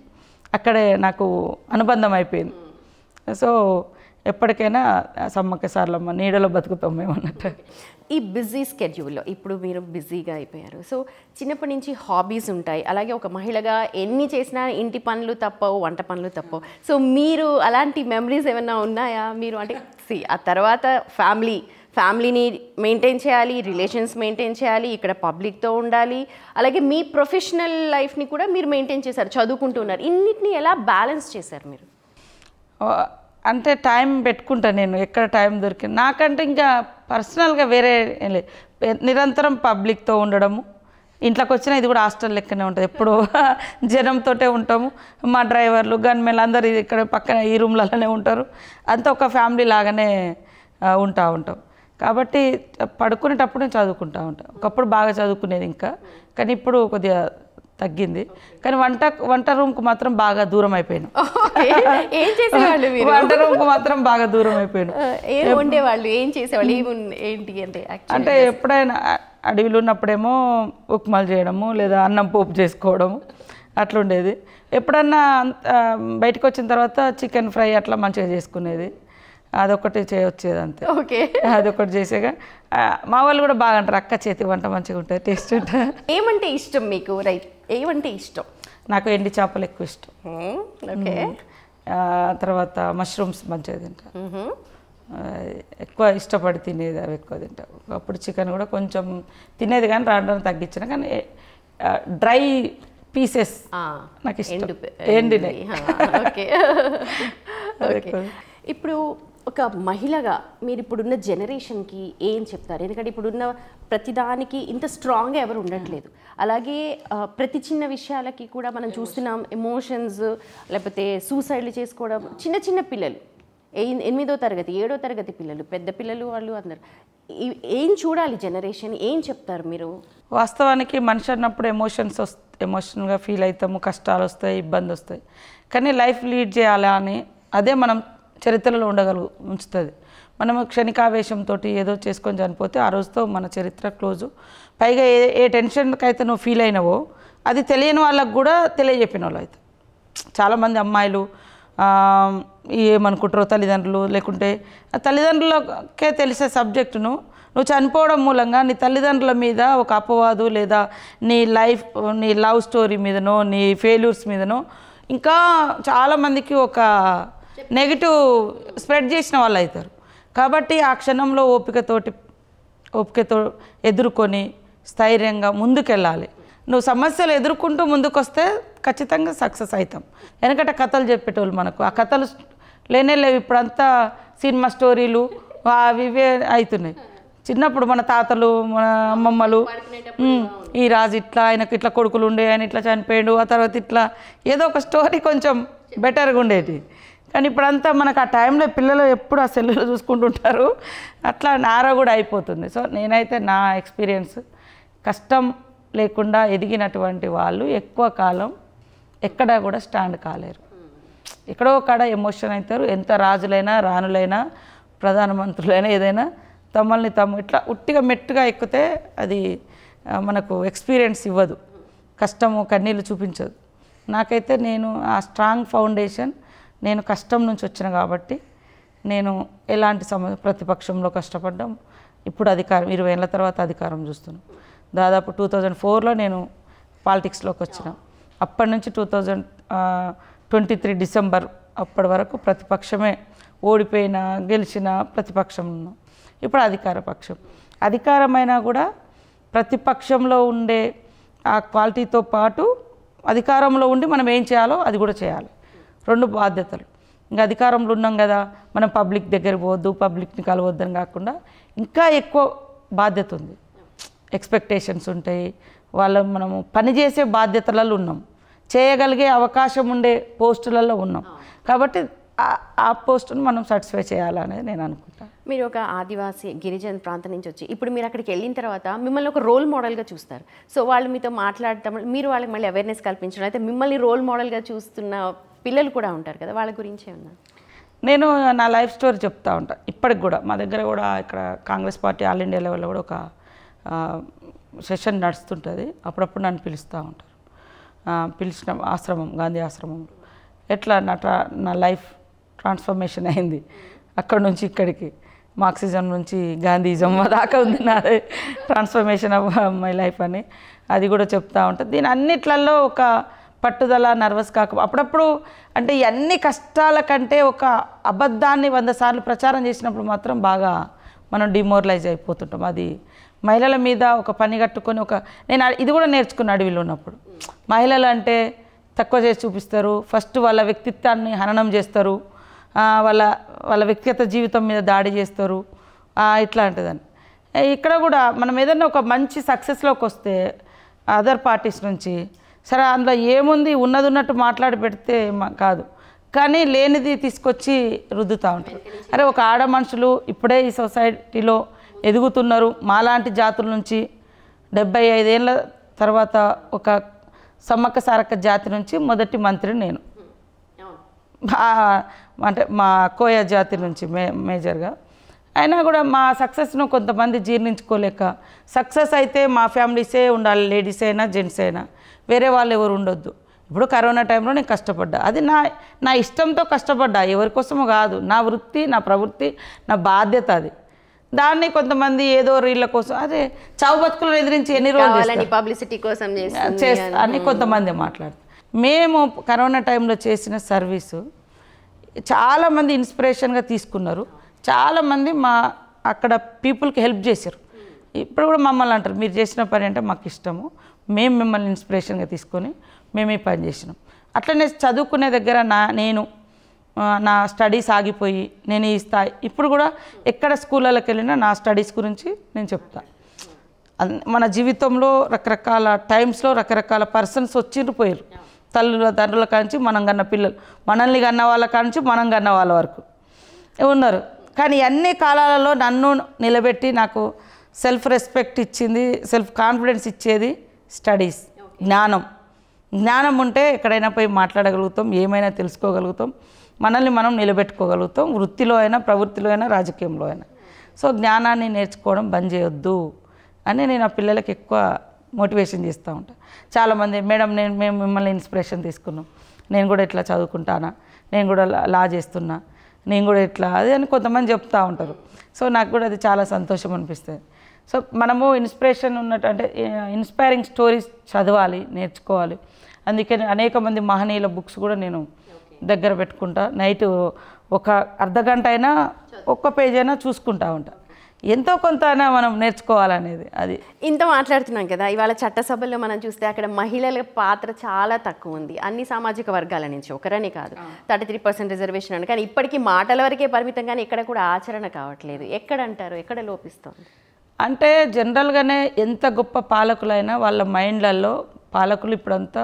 అక్కడే నాకు అనుబంధం అయిపోయింది. సో ఎప్పటికైనా సమ్మక్క సార్లమ్మ నీడలో బతుకుతాం మేము అన్నట్టు. ఈ బిజీ స్కెడ్యూల్లో ఇప్పుడు మీరు బిజీగా అయిపోయారు. సో చిన్నప్పటి నుంచి హాబీస్ ఉంటాయి, అలాగే ఒక మహిళగా ఎన్ని చేసినా ఇంటి పనులు తప్పవు, వంట పనులు తప్పవు. సో మీరు అలాంటి మెమరీస్ ఏమైనా ఉన్నాయా? మీరు అంటే ఆ తర్వాత ఫ్యామిలీని మెయింటైన్ చేయాలి, రిలేషన్స్ మెయింటైన్ చేయాలి, ఇక్కడ పబ్లిక్తో ఉండాలి, అలాగే మీ ప్రొఫెషనల్ లైఫ్ని కూడా మీరు మెయింటైన్ చేశారు, చదువుకుంటున్నారు. ఇన్నిటిని ఎలా బ్యాలెన్స్ చేశారు మీరు? అంటే టైం పెట్టుకుంటా నేను, ఎక్కడ టైం దొరికింది నాకంటే. ఇంకా పర్సనల్గా వేరే ఏం లేదు, నిరంతరం పబ్లిక్తో ఉండడము. ఇంట్లోకి వచ్చినా ఇది కూడా హాస్టల్ లెక్కనే ఉంటుంది, ఎప్పుడు జనంతోటే ఉంటాము. మా డ్రైవర్లు గన్మెన్ అందరు ఇక్కడ పక్కన ఈ రూమ్లలోనే ఉంటారు, అంతా ఒక ఫ్యామిలీ లాగానే ఉంటాం. కాబట్టి పడుకునేటప్పుడు నేను చదువుకుంటా ఉంటాను. ఒకప్పుడు బాగా చదువుకునేది ఇంకా, కానీ ఇప్పుడు కొద్దిగా తగ్గింది. కానీ వంట రూమ్కు మాత్రం బాగా దూరం అయిపోయాను. వంట రూమ్కు మాత్రం బాగా దూరం అయిపోయాను. ఏం వండేవాళ్ళు, ఏం చేసేవాళ్ళు, ఏంటి అంటే ఎప్పుడైనా అడవిలో ఉన్నప్పుడేమో ఉప్మాలు చేయడము, లేదా అన్నం పోపు చేసుకోవడము అట్లా ఉండేది. ఎప్పుడన్నా బయటకు వచ్చిన తర్వాత చికెన్ ఫ్రై అట్లా మంచిగా చేసుకునేది, అదొకటి చేయొచ్చేది అంతే. ఓకే, అదొకటి చేసేగా మా వాళ్ళు కూడా బాగా అంటారు, అక్క చేతి వంట మంచిగా ఉంటుంది, టేస్ట్ ఉంటుంది. ఏమంటే ఇష్టం మీకు? రైట్, ఏమంటే ఇష్టం? నాకు ఎండి చేపలు ఎక్కువ ఇష్టం. ఓకే, తర్వాత మష్రూమ్స్ మంచిగా తింటా, ఎక్కువ ఇష్టపడి తినేది అవి ఎక్కువ తింటా. అప్పుడు చికెన్ కూడా కొంచెం తినేది కానీ రావడం తగ్గించిన, కానీ డ్రై పీసెస్ నాకు ఇష్టం, ఎండినాయి. ఇప్పుడు ఒక మహిళగా మీరు ఇప్పుడున్న జనరేషన్కి ఏం చెప్తారు? ఎందుకంటే ఇప్పుడున్న ప్రతిదానికి ఇంత స్ట్రాంగ్గా ఎవరు ఉండట్లేదు. అలాగే ప్రతి చిన్న విషయాలకి కూడా మనం చూస్తున్నాం ఎమోషన్స్, లేకపోతే సూసైడ్లు చేసుకోవడం. చిన్న చిన్న పిల్లలు, 8వ తరగతి 7వ తరగతి పిల్లలు, పెద్ద పిల్లలు, వాళ్ళు అందరు ఏం చూడాలి జనరేషన్? ఏం చెప్తారు మీరు? వాస్తవానికి మనిషి అన్నప్పుడు ఎమోషనల్గా ఫీల్ అవుతాము, కష్టాలు వస్తాయి, ఇబ్బంది వస్తాయి. కానీ లైఫ్ లీడ్ చేయాలా అని అదే మనం చరిత్రలో ఉంచుతుంది. మనము క్షణికావేశంతో ఏదో చేసుకొని చనిపోతే ఆ రోజుతో మన చరిత్ర క్లోజు. పైగా ఏ టెన్షన్కి అయితే నువ్వు ఫీల్ అయినావో అది తెలియని వాళ్ళకు కూడా తెలియజెప్పిన వాళ్ళు అయితే చాలామంది అమ్మాయిలు ఏమనుకుంటారో తల్లిదండ్రులు, లేకుంటే తల్లిదండ్రులకే తెలిసే సబ్జెక్టును నువ్వు చనిపోవడం మూలంగా నీ తల్లిదండ్రుల మీద ఒక అపవాదు, లేదా నీ లవ్ స్టోరీ మీదనో, నీ ఫెయిల్యూర్స్ మీదనో ఇంకా చాలామందికి ఒక నెగిటివ్ స్ప్రెడ్ చేసిన వాళ్ళు అవుతారు. కాబట్టి ఆ క్షణంలో ఓపికతో ఎదుర్కొని స్థైర్యంగా ముందుకెళ్ళాలి. నువ్వు సమస్యలు ఎదుర్కొంటూ ముందుకు వస్తే ఖచ్చితంగా సక్సెస్ అవుతాం. ఎందుకంటే కథలు చెప్పేటోళ్ళు మనకు, ఆ కథలు లేనే లేవు. ఇప్పుడంతా సినిమా స్టోరీలు అవి ఇవే అవుతున్నాయి. చిన్నప్పుడు మన తాతలు, మన అమ్మమ్మలు, ఈ రాజు ఇట్లా, ఆయనకు ఇట్లా కొడుకులు ఉండే, ఆయన ఇట్లా చనిపోయాడు, ఆ తర్వాత ఇట్లా ఏదో ఒక స్టోరీ కొంచెం బెటర్గా ఉండేది. కానీ ఇప్పుడంతా మనకు ఆ టైంలో పిల్లలు ఎప్పుడు ఆ సెల్లులో చూసుకుంటుంటారు, అట్లా నారా కూడా అయిపోతుంది. సో నేనైతే నా ఎక్స్పీరియన్స్, కష్టం లేకుండా ఎదిగినటువంటి వాళ్ళు ఎక్కువ కాలం ఎక్కడా కూడా స్టాండ్ కాలేరు. ఎక్కడో కాడ ఎమోషన్ అవుతారు. ఎంత రాజులైనా, రాణులైనా, ప్రధానమంత్రులైనా ఏదైనా తమల్ని ఇట్లా ఉట్టిగా మెట్టుగా ఎక్కితే అది మనకు ఎక్స్పీరియన్స్ ఇవ్వదు, కష్టము కన్నీళ్ళు చూపించదు. నాకైతే నేను ఆ స్ట్రాంగ్ ఫౌండేషన్, నేను కష్టం నుంచి వచ్చిన కాబట్టి నేను ఎలాంటి ప్రతిపక్షంలో కష్టపడ్డాం. ఇప్పుడు అధికారం 20 ఏళ్ళ తర్వాత అధికారం చూస్తున్నాం. దాదాపు 2004లో నేను పాలిటిక్స్లోకి వచ్చిన. అప్పటి నుంచి 2023 డిసెంబర్ అప్పటి వరకు ప్రతిపక్షమే, ఓడిపోయిన గెలిచిన ప్రతిపక్షం ఉన్నాం. ఇప్పుడు అధికార పక్షం. అధికారమైనా కూడా ప్రతిపక్షంలో ఉండే ఆ క్వాలిటీతో పాటు అధికారంలో ఉండి మనం ఏం చేయాలో అది కూడా చేయాలి. 2 బాధ్యతలు. ఇంకా అధికారంలో ఉన్నాం కదా, మనం పబ్లిక్ దగ్గర పోవద్దు, పబ్లిక్ని కలవద్దని కాకుండా ఇంకా ఎక్కువ బాధ్యత ఉంది, ఎక్స్పెక్టేషన్స్ ఉంటాయి. మనము పనిచేసే బాధ్యతలలో ఉన్నాం, చేయగలిగే అవకాశం ఉండే పోస్టులలో ఉన్నాం. కాబట్టి ఆ పోస్టును మనం సాటిస్ఫై చేయాలనేది నేను అనుకుంటాను. మీరు ఒక ఆదివాసీ గిరిజన ప్రాంతం నుంచి వచ్చి ఇప్పుడు మీరు అక్కడికి వెళ్ళిన తర్వాత మిమ్మల్ని ఒక రోల్ మోడల్గా చూస్తారు. సో వాళ్ళు మీతో మాట్లాడటం, మీరు వాళ్ళకి మళ్ళీ అవేర్నెస్ కల్పించడం, అయితే మిమ్మల్ని రోల్ మోడల్గా చూస్తున్న పిల్లలు కూడా ఉంటారు కదా, వాళ్ళ గురించి ఏమన్నా? నేను నా లైఫ్ స్టోరీ చెప్తా ఉంటాను. ఇప్పటికి కూడా మా దగ్గర కూడా ఇక్కడ కాంగ్రెస్ పార్టీ ఆల్ ఇండియా లెవెల్లో కూడా ఒక సెషన్ నడుస్తుంటుంది. అప్పుడప్పుడు నన్ను పిలుస్తూ ఉంటారు. పిలిచిన ఆశ్రమం, గాంధీ ఆశ్రమంలో ఎట్లా నా లైఫ్ ట్రాన్స్ఫర్మేషన్ అయింది. అక్కడ నుంచి ఇక్కడికి మార్క్సిజం నుంచి గాంధీజం దాకా ఉంది నాది ట్రాన్స్ఫర్మేషన్ ఆఫ్ మై లైఫ్ అని, అది కూడా చెప్తూ ఉంటుంది. దీని అన్నిట్లలో ఒక పట్టుదల, నర్వస్ అప్పుడప్పుడు అంటే అన్ని కష్టాల కంటే ఒక అబద్ధాన్ని 100 సార్లు ప్రచారం చేసినప్పుడు మాత్రం బాగా మనం డిమోరలైజ్ అయిపోతుంటాం. అది మహిళల మీద ఒక పని కట్టుకొని నేను ఇది కూడా నేర్చుకున్న అడవిలో ఉన్నప్పుడు. మహిళలు అంటే తక్కువ చేసి చూపిస్తారు, ఫస్ట్ వాళ్ళ వ్యక్తిత్వాన్ని హననం చేస్తారు, వాళ్ళ వాళ్ళ వ్యక్తిగత జీవితం మీద దాడి చేస్తారు ఇట్లాంటిదని. ఇక్కడ కూడా మనం ఏదైనా ఒక మంచి సక్సెస్లోకి వస్తే అదర్ పార్టీస్ నుంచి సరే అందులో ఏముంది ఉన్నది ఉన్నట్టు మాట్లాడి పెడితే కాదు, కానీ లేనిది తీసుకొచ్చి రుద్దుతూ ఉంటారు. అరే ఒక ఆడ మనుషులు ఇప్పుడే ఈ సొసైటీలో ఎదుగుతున్నారు, మాలాంటి జాతుల నుంచి 75 ఏళ్ళ తర్వాత ఒక సమ్మక్క సారక్క జాతి నుంచి మొదటి మంత్రి నేను, అంటే మా కోయ జాతి నుంచి మేజర్గా. అయినా కూడా మా సక్సెస్ను కొంతమంది జీర్ణించుకోలేక, సక్సెస్ అయితే మా ఫ్యామిలీసే ఉండాలి, లేడీస్ అయినా జెంట్స్ అయినా, వేరే వాళ్ళు ఎవరు ఉండొద్దు. ఇప్పుడు కరోనా టైంలో నేను కష్టపడ్డా, అది నా ఇష్టంతో కష్టపడ్డా, ఎవరి కోసమో కాదు, నా వృత్తి నా ప్రవృత్తి నా బాధ్యత అది. దాన్ని కొంతమంది ఏదో రీళ్ళ కోసం అదే చావు బతుకులను ఎదిరించి ఎన్ని రోజులు పబ్లిసిటీ కోసం అని కొంతమంది మాట్లాడతారు. మేము కరోనా టైంలో చేసిన సర్వీసు చాలామంది ఇన్స్పిరేషన్గా తీసుకున్నారు, చాలామంది మా అక్కడ పీపుల్కి హెల్ప్ చేశారు. ఇప్పుడు కూడా మమ్మల్ని అంటారు మీరు చేసిన పని అంటే మాకు ఇష్టము, మేము మిమ్మల్ని ఇన్స్పిరేషన్గా తీసుకొని మేము ఈ పని చేసినాం. అట్లనే చదువుకునే దగ్గర నేను నా స్టడీస్ ఆగిపోయి నేను ఈ స్థాయి ఇప్పుడు కూడా ఎక్కడ స్కూళ్ళకి వెళ్ళినా నా స్టడీస్ గురించి నేను చెప్తాను. మన జీవితంలో రకరకాల టైమ్స్లో రకరకాల పర్సన్స్ వచ్చిండ్రు పోయారు, తల్లుల తండ్రుల కాంచి మనం కన్న పిల్లలు, మనల్ని కన్న వాళ్ళ కాంచి మనం కన్న వాళ్ళ వరకు ఉన్నారు. కానీ అన్ని కాలాలలో నన్ను నిలబెట్టి నాకు సెల్ఫ్ రెస్పెక్ట్ ఇచ్చింది, సెల్ఫ్ కాన్ఫిడెన్స్ ఇచ్చేది స్టడీస్, జ్ఞానం ఉంటే ఎక్కడైనా పోయి మాట్లాడగలుగుతాం, ఏమైనా తెలుసుకోగలుగుతాం, మనల్ని మనం నిలబెట్టుకోగలుగుతాం, వృత్తిలో అయినా ప్రవృత్తిలో అయినా రాజకీయంలో అయినా. సో జ్ఞానాన్ని నేర్చుకోవడం బంద్ చేయొద్దు అని నేను ఆ పిల్లలకి ఎక్కువ మోటివేషన్ చేస్తూ ఉంటాను. చాలామంది మేడం మేము మిమ్మల్ని ఇన్స్పిరేషన్ తీసుకున్నాం, నేను కూడా ఇట్లా చదువుకుంటానా, నేను కూడా లా చేస్తున్నా, నేను కూడా ఇట్లా అది అని కొంతమంది చెప్తూ ఉంటారు. సో నాకు కూడా అది చాలా సంతోషం అనిపిస్తుంది. సో మనము ఇన్స్పిరేషన్ ఉన్నట్టు అంటే ఇన్స్పైరింగ్ స్టోరీస్ చదవాలి, నేర్చుకోవాలి. అందుకని అనేక మంది మహనీయుల బుక్స్ కూడా నేను దగ్గర పెట్టుకుంటా, నైట్ ఒక అర్ధగంట అయినా ఒక్క పేజ్ అయినా చూసుకుంటా ఉంటా, ఎంతో కొంత అయినా మనం నేర్చుకోవాలనేది. అది ఇంత మాట్లాడుతున్నాం కదా, ఇవాళ చట్టసభల్లో మనం చూస్తే అక్కడ మహిళల పాత్ర చాలా తక్కువ ఉంది, అన్ని సామాజిక వర్గాల నుంచి, ఒకరని కాదు, 33% రిజర్వేషన్ అని. కానీ ఇప్పటికీ మాటల వరకే పరిమితం, కానీ ఎక్కడ కూడా ఆచరణ కావట్లేదు. ఎక్కడ అంటారు, ఎక్కడ లోపిస్తుంది? అంటే జనరల్గానే ఎంత గొప్ప పాలకులైనా వాళ్ళ మైండ్లలో పాలకులు ఇప్పుడంతా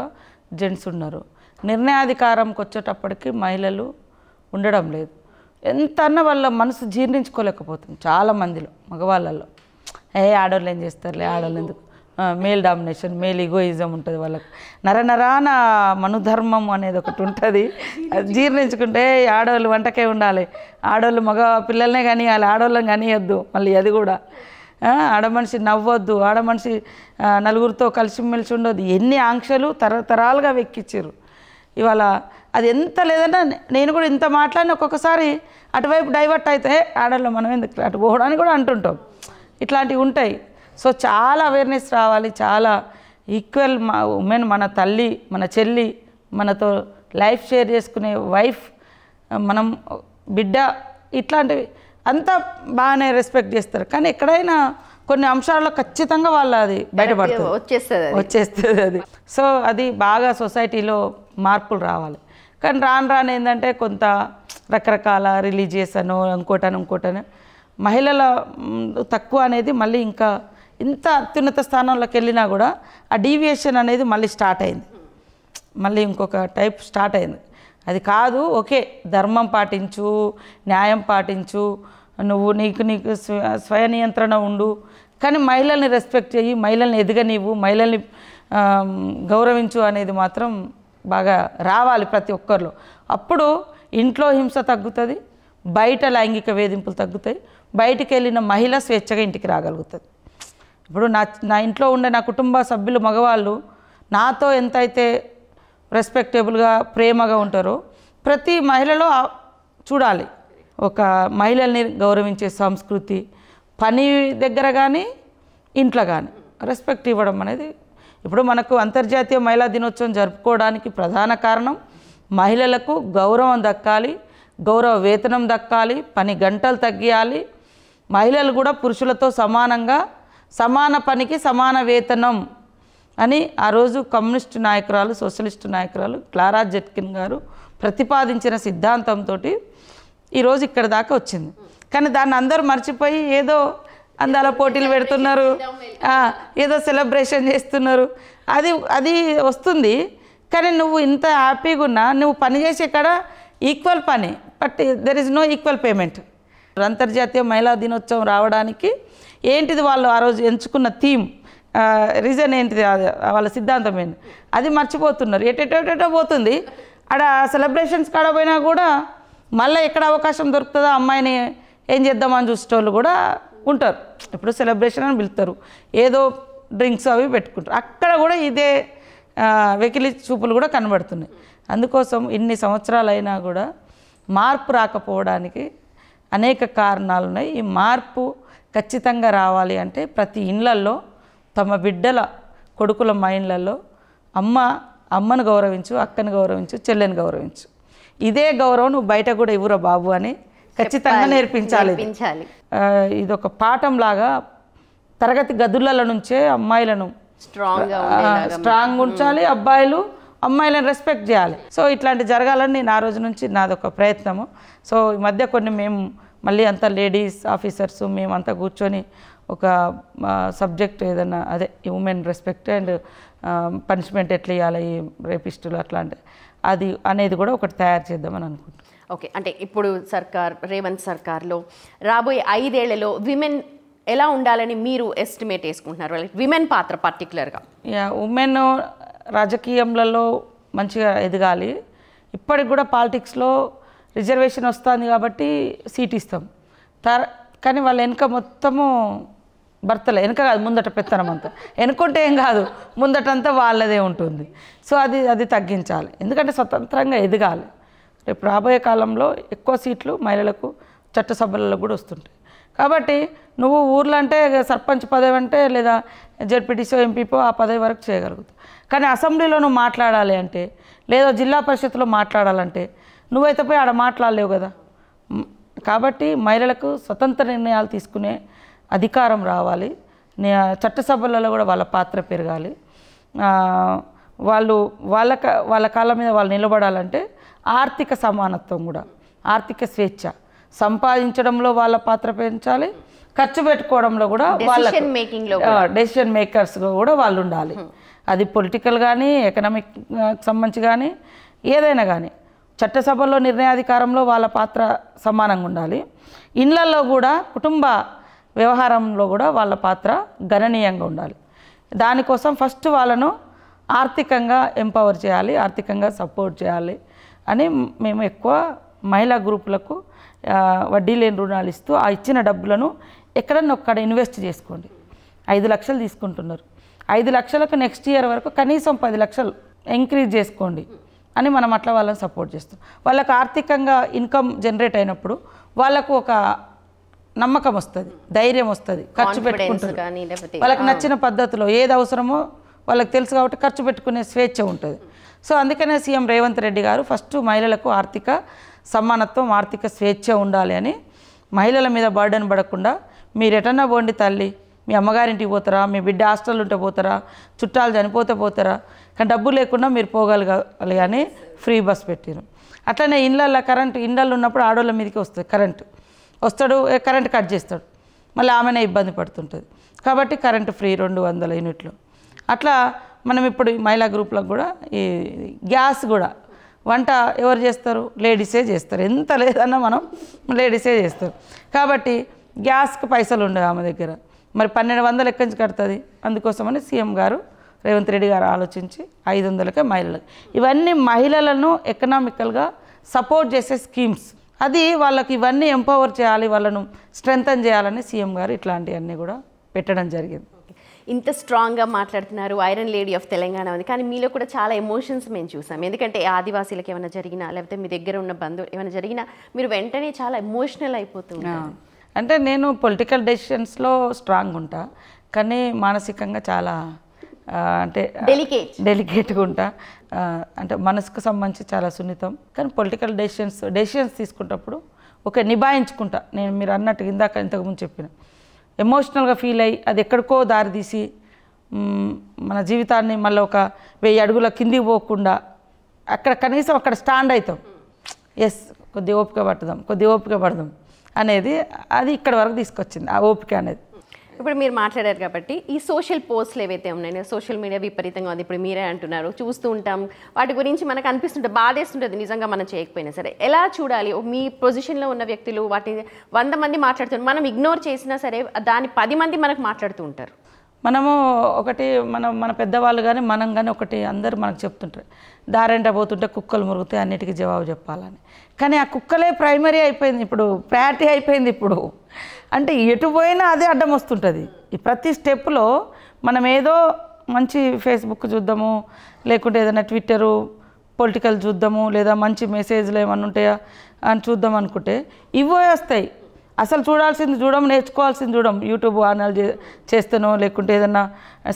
జెంట్స్ ఉన్నారు, నిర్ణయాధికారంకి వచ్చేటప్పటికి మహిళలు ఉండడం లేదు. ఎంత అన్న వాళ్ళ మనసు జీర్ణించుకోలేకపోతుంది చాలామందిలో, మగవాళ్ళల్లో. ఆడవాళ్ళు ఏం చేస్తారులే, ఆడవాళ్ళు ఎందుకు, మేల్ డామినేషన్, మేల్ ఈగోయిజం ఉంటుంది వాళ్ళకి, నరనరాన మనుధర్మం అనేది ఒకటి ఉంటుంది, అది జీర్ణించుకుంటే ఆడవాళ్ళు వంటకే ఉండాలి, ఆడవాళ్ళు మగ పిల్లల్నే కానివ్వాలి, ఆడవాళ్ళని కానియద్దు, మళ్ళీ అది కూడా ఆడమనిషి నవ్వొద్దు, ఆడమనిషి నలుగురితో కలిసిమెలిసి ఉండొద్దు, ఎన్ని ఆంక్షలు తరతరాలుగా వెక్కిచ్చారు. ఇవాళ అది ఎంత లేదన్నా నేను కూడా ఇంత మాట్లాడిన ఒక్కొక్కసారి అటువైపు డైవర్ట్ అయితే ఆడల్లో మనం ఎందుకు అటు పోవడానికి కూడా అంటుంటాం, ఇట్లాంటివి ఉంటాయి. సో చాలా అవేర్నెస్ రావాలి, చాలా ఈక్వల్ ఉమెన్, మన తల్లి మన చెల్లి, మనతో లైఫ్ షేర్ చేసుకునే వైఫ్, మనం బిడ్డ, ఇట్లాంటివి అంతా బాగానే రెస్పెక్ట్ చేస్తారు. కానీ ఎక్కడైనా కొన్ని అంశాల్లో ఖచ్చితంగా వాళ్ళు అది బయటపడుతుంది, వచ్చేస్తుంది అది. సో అది బాగా సొసైటీలో మార్పులు రావాలి. కానీ రాను ఏంటంటే కొంత రకరకాల రిలీజియస్ అనో ఇంకోటని మహిళల తక్కువ అనేది మళ్ళీ ఇంకా ఇంత అత్యున్నత స్థానంలోకి వెళ్ళినా కూడా ఆ డీవియేషన్ అనేది మళ్ళీ స్టార్ట్ అయింది, మళ్ళీ ఇంకొక టైప్ స్టార్ట్ అయింది. అది కాదు, ఓకే ధర్మం పాటించు, న్యాయం పాటించు, నువ్వు నీకు స్వయ నియంత్రణ ఉండు, కానీ మహిళల్ని రెస్పెక్ట్ చెయ్యి, మహిళల్ని ఎదగనివ్వు, మహిళల్ని గౌరవించు అనేది మాత్రం బాగా రావాలి ప్రతి ఒక్కరిలో. అప్పుడు ఇంట్లో హింస తగ్గుతుంది, బయట లైంగిక వేధింపులు తగ్గుతాయి, బయటికి వెళ్ళిన మహిళ స్వేచ్ఛగా ఇంటికి రాగలుగుతుంది. ఇప్పుడు నా ఇంట్లో ఉండే నా కుటుంబ సభ్యులు మగవాళ్ళు నాతో ఎంతైతే రెస్పెక్టబుల్గా ప్రేమగా ఉంటారో ప్రతి మహిళలో చూడాలి. ఒక మహిళల్ని గౌరవించే సంస్కృతి పని దగ్గర కానీ ఇంట్లో కానీ రెస్పెక్ట్ ఇవ్వడం అనేది. ఇప్పుడు మనకు అంతర్జాతీయ మహిళా దినోత్సవం జరుపుకోవడానికి ప్రధాన కారణం మహిళలకు గౌరవం దక్కాలి, గౌరవ వేతనం దక్కాలి, పని గంటలు తగ్గియాలి, మహిళలు కూడా పురుషులతో సమానంగా సమాన పనికి సమాన వేతనం అని ఆ రోజు కమ్యూనిస్టు నాయకురాలు, సోషలిస్టు నాయకురాలు క్లారా జెట్కిన్ గారు ప్రతిపాదించిన సిద్ధాంతంతో ఈరోజు ఇక్కడ దాకా వచ్చింది. కానీ దాన్ని అందరూ మర్చిపోయి ఏదో అందాల పోటీలు పెడుతున్నారు, ఏదో సెలబ్రేషన్ చేస్తున్నారు. అది వస్తుంది. కానీ నువ్వు ఇంత హ్యాపీగా ఉన్నా నువ్వు పని చేసే కాడ ఈక్వల్ పని, but there is no equal payment. అంతర్జాతీయ మహిళా దినోత్సవం రావడానికి ఏంటిది వాళ్ళు ఆ రోజు ఎంచుకున్న థీమ్, రీజన్ ఏంటిది, వాళ్ళ సిద్ధాంతం ఏంటి, అది మర్చిపోతున్నారు. ఎటెటో పోతుంది. ఆడ సెలబ్రేషన్స్ కాడ పోయినా కూడా మళ్ళీ ఎక్కడ అవకాశం దొరుకుతుందో అమ్మాయిని ఏం చేద్దామని చూసేటోళ్ళు కూడా ఉంటారు. ఇప్పుడు సెలబ్రేషన్ అని పిలుస్తారు, ఏదో డ్రింక్స్ అవి పెట్టుకుంటారు. అక్కడ కూడా ఇదే వెకిలి చూపులు కూడా కనబడుతున్నాయి. అందుకోసం ఇన్ని సంవత్సరాలైనా కూడా మార్పు రాకపోవడానికి అనేక కారణాలు ఉన్నాయి. ఈ మార్పు ఖచ్చితంగా రావాలి అంటే ప్రతి ఇళ్ళల్లో తమ బిడ్డల కొడుకుల మైండ్లలో అమ్మను గౌరవించు, అక్కను గౌరవించు, చెల్లెని గౌరవించు, ఇదే గౌరవం నువ్వు బయట కూడా ఇవ్వరా బాబు అని ఖచ్చితంగా నేర్పించాలి. ఇది ఒక పాఠం లాగా తరగతి గదుల నుంచే అమ్మాయిలను స్ట్రాంగ్ ఉంచాలి, అబ్బాయిలు అమ్మాయిలను రెస్పెక్ట్ చేయాలి. సో ఇట్లాంటి జరగాలని నేను ఆ రోజు నుంచి నాదొక ప్రయత్నము. సో ఈ మధ్య కొన్ని మేము మళ్ళీ అంతా లేడీస్ ఆఫీసర్స్ మేమంతా కూర్చొని ఒక సబ్జెక్ట్ ఏదన్నా అదే ఉమెన్ రెస్పెక్ట్ అండ్ పనిష్మెంట్ ఎట్లా ఇవ్వాలి ఈ రేపిస్టులు అట్లాంటి అది అనేది కూడా ఒకటి తయారు చేద్దామని అనుకుంటున్నాను. ఓకే, అంటే ఇప్పుడు రేవంత్ సర్కార్లో రాబోయే 5 ఏళ్లలో విమెన్ ఎలా ఉండాలని మీరు ఎస్టిమేట్ వేసుకుంటున్నారు? విమెన్ పాత్ర పర్టికులర్గా ఉమెన్ రాజకీయంలలో మంచిగా ఎదగాలి. ఇప్పటికి కూడా పాలిటిక్స్లో రిజర్వేషన్ వస్తుంది కాబట్టి సీట్ ఇస్తాం. కానీ వాళ్ళ వెనుక మొత్తము భర్తలే, వెనుక కాదు ముందట పెత్తనం అంతా, వెనుకుంటే ఏం కాదు, ముందటంతా వాళ్ళదే ఉంటుంది. సో అది తగ్గించాలి. ఎందుకంటే స్వతంత్రంగా ఎదగాలి. రేపు రాబోయే కాలంలో ఎక్కువ సీట్లు మహిళలకు చట్టసభలలో కూడా వస్తుంటాయి. కాబట్టి నువ్వు ఊర్లో అంటే సర్పంచ్ పదవి అంటే లేదా జెడ్పీటీసీ ఎంపీపో ఆ పదవి వరకు చేయగలుగుతావు. కానీ అసెంబ్లీలో నువ్వు మాట్లాడాలి అంటే లేదా జిల్లా పరిషత్లో మాట్లాడాలంటే నువ్వైతే పోయి ఆడ మాట్లాడలేవు కదా. కాబట్టి మహిళలకు స్వతంత్ర నిర్ణయాలు తీసుకునే అధికారం రావాలి. చట్టసభలలో కూడా వాళ్ళ పాత్ర పెరగాలి. వాళ్ళ కాళ్ళ మీద వాళ్ళు నిలబడాలంటే ఆర్థిక సమానత్వం కూడా, ఆర్థిక స్వేచ్ఛ, సంపాదించడంలో వాళ్ళ పాత్ర పెంచాలి, ఖర్చు పెట్టుకోవడంలో కూడా డెసిషన్ మేకర్స్గా కూడా వాళ్ళు ఉండాలి. అది పొలిటికల్ కానీ ఎకనామిక్ సంబంధించి కానీ ఏదైనా కానీ చట్టసభలో నిర్ణయాధికారంలో వాళ్ళ పాత్ర సమానంగా ఉండాలి. ఇళ్లలో కూడా కుటుంబ వ్యవహారంలో కూడా వాళ్ళ పాత్ర గణనీయంగా ఉండాలి. దానికోసం ఫస్ట్ వాళ్ళను ఆర్థికంగా ఎంపవర్ చేయాలి, ఆర్థికంగా సపోర్ట్ చేయాలి అని మేము ఎక్కువ మహిళా గ్రూపులకు వడ్డీ లేని రుణాలు ఇస్తూ ఆ ఇచ్చిన డబ్బులను ఎక్కడన్నా ఒక్కడ ఇన్వెస్ట్ చేసుకోండి. 5 లక్షలు తీసుకుంటున్నారు, 5 లక్షలకు నెక్స్ట్ ఇయర్ వరకు కనీసం 10 లక్షలు ఇంక్రీజ్ చేసుకోండి అని మనం అట్లా వాళ్ళని సపోర్ట్ చేస్తాం. వాళ్ళకు ఆర్థికంగా ఇన్కమ్ జనరేట్ అయినప్పుడు వాళ్ళకు ఒక నమ్మకం వస్తుంది, ధైర్యం వస్తుంది, ఖర్చు పెట్టుకుంటారు. వాళ్ళకి నచ్చిన పద్ధతిలో ఏది అవసరమో వాళ్ళకి తెలుసు కాబట్టి ఖర్చు పెట్టుకునే స్వేచ్ఛ ఉంటుంది. సో అందుకనే సీఎం రేవంత్ రెడ్డి గారు ఫస్ట్ మహిళలకు ఆర్థిక సమానత్వం, ఆర్థిక స్వేచ్ఛ ఉండాలి అని మహిళల మీద బర్డెన్ పడకుండా మీరు ఎటన్నా పోండి తల్లి, మీ అమ్మగారింటికి పోతారా, మీ బిడ్డ హాస్టల్ ఉంటే పోతారా, చుట్టాలు చనిపోతే పోతారా, కానీ డబ్బు లేకుండా మీరు పోగలగాలి అని ఫ్రీ బస్ పెట్టారు. అట్లనే ఇళ్ళల్లో ఇళ్ళల్లో ఉన్నప్పుడు ఆడోళ్ళ మీదకి వస్తుంది కరెంటు, వస్తాడు కరెంటు కట్ చేస్తాడు, మళ్ళీ ఆమెనే ఇబ్బంది పడుతుంటుంది. కాబట్టి కరెంటు ఫ్రీ 200 యూనిట్లు. అట్లా మనం ఇప్పుడు మహిళా గ్రూప్లకు కూడా ఈ గ్యాస్ కూడా వంట ఎవరు చేస్తారు? లేడీసే చేస్తారు. ఎంత లేదన్నా మనం లేడీసే చేస్తారు. కాబట్టి గ్యాస్కి పైసలు ఉండవు ఆమె దగ్గర, మరి 1200 ఎక్కడి నుంచి కడుతుంది? అందుకోసమని సీఎం గారు రేవంత్ రెడ్డి గారు ఆలోచించి 500కే మహిళలకు, ఇవన్నీ మహిళలను ఎకనామికల్గా సపోర్ట్ చేసే స్కీమ్స్. అది వాళ్ళకి ఇవన్నీ ఎంపవర్ చేయాలి, వాళ్ళను స్ట్రెంథన్ చేయాలని సీఎం గారు ఇట్లాంటివన్నీ కూడా పెట్టడం జరిగింది. ఇంత స్ట్రాంగ్గా మాట్లాడుతున్నారు, ఐరన్ లేడీ ఆఫ్ తెలంగాణ ఉంది, కానీ మీలో కూడా చాలా ఎమోషన్స్ మేము చూసాం. ఎందుకంటే ఆదివాసీలకు ఏమైనా జరిగినా లేకపోతే మీ దగ్గర ఉన్న బంధువులు ఏమైనా జరిగినా మీరు వెంటనే చాలా ఎమోషనల్ అయిపోతున్నారు. అంటే నేను పొలిటికల్ డెసిషన్స్లో స్ట్రాంగ్ ఉంటా, కానీ మానసికంగా చాలా అంటే డెలికేట్గా ఉంటా. అంటే మనసుకు సంబంధించి చాలా సున్నితం. కానీ పొలిటికల్ డెసిషన్స్ తీసుకున్నప్పుడు నిభాయించుకుంటా. నేను మీరు అన్నట్టు ఇంతకుముందు చెప్పిన ఎమోషనల్గా ఫీల్ అయ్యి అది ఎక్కడికో దారితీసి మన జీవితాన్ని మళ్ళీ 1000 అడుగుల కిందికి పోకుండా కనీసం అక్కడ స్టాండ్ అవుతాం. ఎస్, కొద్దిగా ఓపిక పడదాం అనేది అది ఇక్కడ వరకు తీసుకొచ్చింది ఆ ఓపిక అనేది. ఇప్పుడు మీరు మాట్లాడారు కాబట్టి ఈ సోషల్ పోస్ట్లు ఏవైతే ఉన్నాయో సోషల్ మీడియా విపరీతంగా ఉంది, ఇప్పుడు మీరే అంటున్నారు, చూస్తూ ఉంటాం, వాటి గురించి మనకు అనిపిస్తుంటుంది, బాధేస్తుంటుంది నిజంగా మనం చేయకపోయినా సరే. ఎలా చూడాలి? మీ పొజిషన్లో ఉన్న వ్యక్తులు వాటిని 100 మంది మాట్లాడుతున్నారు, మనం ఇగ్నోర్ చేసినా సరే దాన్ని 10 మంది మనకు మాట్లాడుతూ ఉంటారు. మనము ఒకటి మన పెద్దవాళ్ళు కానీ మనం కానీ ఒకటి అందరూ మనకు చెప్తుంటారు, దారెంట పోతుంటే కుక్కలు మురుగుతాయి, అన్నిటికీ జవాబు చెప్పాలని. కానీ ఆ కుక్కలే ప్రైమరీ అయిపోయింది, ఇప్పుడు ప్రయారిటీ అయిపోయింది. ఇప్పుడు అంటే ఎటు పోయినా అదే అడ్డం వస్తుంటుంది. ఈ ప్రతి స్టెప్లో మనం ఏదో మంచి ఫేస్బుక్ చూద్దాము, లేకుంటే ఏదైనా ట్విట్టరు పొలిటికల్ చూద్దాము, లేదా మంచి మెసేజ్లు ఏమన్నా ఉంటాయా అని చూద్దాం అనుకుంటే ఇవే వస్తాయి. అసలు చూడాల్సింది చూడడం, నేర్చుకోవాల్సింది చూడడం. యూట్యూబ్ ఆన్ చేస్తానో లేకుంటే ఏదన్నా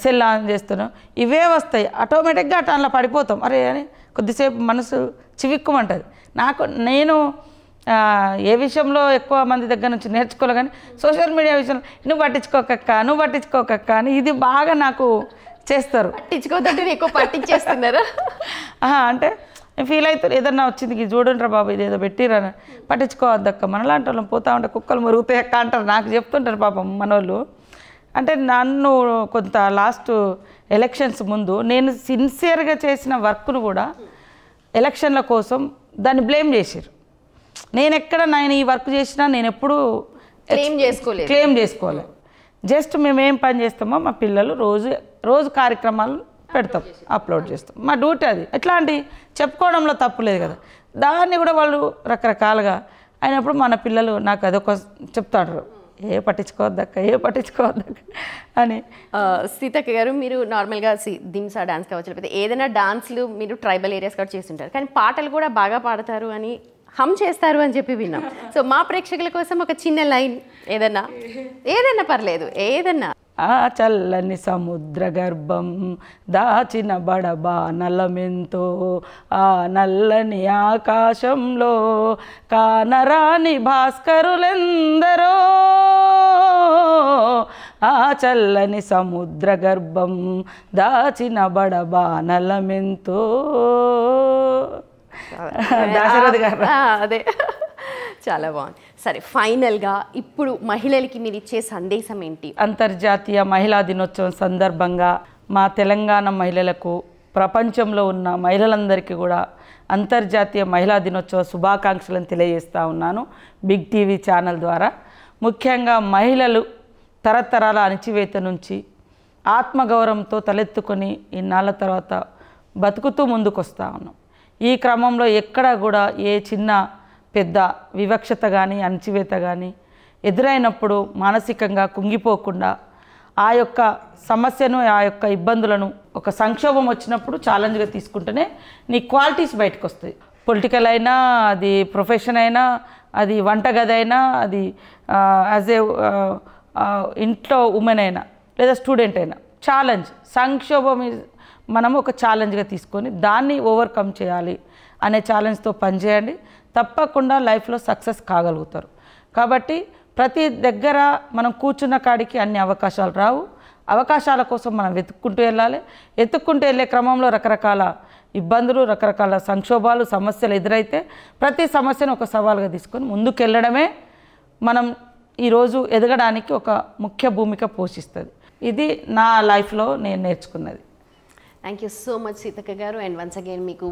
సెల్ ఆన్ చేస్తానో ఇవే వస్తాయి. ఆటోమేటిక్గా అట్లా పడిపోతాం. అరే అని కొద్దిసేపు మనసు చివిక్కుమంటుంది. నేను ఏ విషయంలో ఎక్కువ మంది దగ్గర నుంచి నేర్చుకోలే, కానీ సోషల్ మీడియా విషయంలో నువ్వు పట్టించుకోకక్క అని ఇది బాగా నాకు చేస్తారు. పట్టించుకోదంటే ఎక్కువ పట్టించేస్తున్నారా? అంటే ఫీల్ అవుతారు, ఏదన్నా వచ్చింది ఇది చూడండి రా బాబు, ఇది ఏదో పెట్టిరని. పట్టించుకోవద్దక్క, మనలాంటి వాళ్ళం పోతా ఉంటే కుక్కలు మురుగుతాయి అక్క అంటారు, నాకు చెప్తుంటారు పాపం మనోళ్ళు. అంటే నన్ను కొంత లాస్ట్ ఎలక్షన్స్ ముందు నేను సిన్సియర్గా చేసిన వర్క్ను కూడా ఎలక్షన్ల కోసం దాన్ని బ్లేమ్ చేశారు. నేను ఈ వర్క్ చేసినా నేను ఎప్పుడు క్లెయిమ్ చేసుకోలేదు. జస్ట్ మేము ఏం పని చేస్తామో మా పిల్లలు రోజు కార్యక్రమాలు పెడతాం, అప్లోడ్ చేస్తాం, మా డ్యూటీ అది. ఇట్లాంటి చెప్పుకోవడంలో తప్పు లేదు కదా. దాన్ని కూడా వాళ్ళు రకరకాలుగా అయినప్పుడు మన పిల్లలు నాకు అదొక చెప్తాడు, ఏ పట్టించుకోవద్దక్క అని. సీతక్క గారు, మీరు నార్మల్గా దింసా డాన్స్ కావచ్చు, లేకపోతే ఏదైనా డాన్స్లు మీరు ట్రైబల్ ఏరియాస్ కూడా చేస్తుంటారు, కానీ పాటలు కూడా బాగా పాడతారు అని, హమ్ చేస్తారు అని చెప్పి విన్నాం. సో మా ప్రేక్షకుల కోసం ఒక చిన్న లైన్ ఏదైనా పర్లేదు, ఏదన్నా. ఆ చల్లని సముద్ర గర్భం దాచిన బడబానలమెంతో, ఆ నల్లని ఆకాశంలో కానరాని భాస్కరులెందరో, ఆ చల్లని సముద్ర గర్భం దాచిన బడబానలమెంతో. దాశరథి గారు అదే, చాలా బాగుంది. సరే, ఫైనల్గా ఇప్పుడు మహిళలకి మీరు ఇచ్చే సందేశం ఏంటి? అంతర్జాతీయ మహిళా దినోత్సవం సందర్భంగా మా తెలంగాణ మహిళలకు, ప్రపంచంలో ఉన్న మహిళలందరికీ కూడా అంతర్జాతీయ మహిళా దినోత్సవ శుభాకాంక్షలను తెలియజేస్తూ ఉన్నాను బిగ్ టీవీ ఛానల్ ద్వారా. ముఖ్యంగా మహిళలు తరతరాల అణచివేత నుంచి ఆత్మగౌరవంతో తలెత్తుకొని ఇన్నాళ్ళ తర్వాత బతుకుతూ ముందుకు వస్తూ ఉన్నాం. ఈ క్రమంలో ఎక్కడ కూడా ఏ చిన్న పెద్ద వివక్షత కానీ అణచివేత కానీ ఎదురైనప్పుడు మానసికంగా కుంగిపోకుండా ఆ యొక్క సమస్యను, ఆ యొక్క ఇబ్బందులను, ఒక సంక్షోభం వచ్చినప్పుడు ఛాలెంజ్గా తీసుకుంటేనే నీ క్వాలిటీస్ బయటకు వస్తాయి. పొలిటికల్ అయినా, అది ప్రొఫెషన్ అయినా, అది వంటగది అయినా, అది యాజ్ ఏ ఇంట్లో ఉమెన్ అయినా, లేదా స్టూడెంట్ అయినా, ఛాలెంజ్, సంక్షోభం మనం ఒక ఛాలెంజ్గా తీసుకొని దాన్ని ఓవర్కమ్ చేయాలి అనే ఛాలెంజ్తో పనిచేయండి. తప్పకుండా లైఫ్లో సక్సెస్ కాగలుగుతారు. కాబట్టి ప్రతి దగ్గర మనం కూర్చున్న కాడికి అన్ని అవకాశాలు రావు. అవకాశాల కోసం మనం వెతుక్కుంటూ వెళ్ళాలి. వెతుక్కుంటూ వెళ్ళే క్రమంలో రకరకాల ఇబ్బందులు, రకరకాల సంక్షోభాలు, సమస్యలు ఎదురైతే ప్రతి సమస్యను ఒక సవాల్గా తీసుకొని ముందుకెళ్ళడమే మనం ఈరోజు ఎదగడానికి ఒక ముఖ్య భూమిక పోషిస్తుంది. ఇది నా లైఫ్లో నేను నేర్చుకున్నది. Thank you so much Seethakka గారు, అండ్ వన్స్ అగైన్ మీకు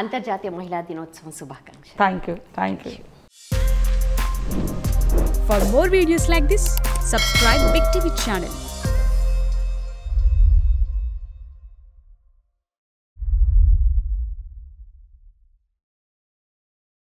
అంతర్జాతీయ మహిళా దినోత్సవం శుభాకాంక్షలు. Thank you. For more videos like this, subscribe Big TV channel.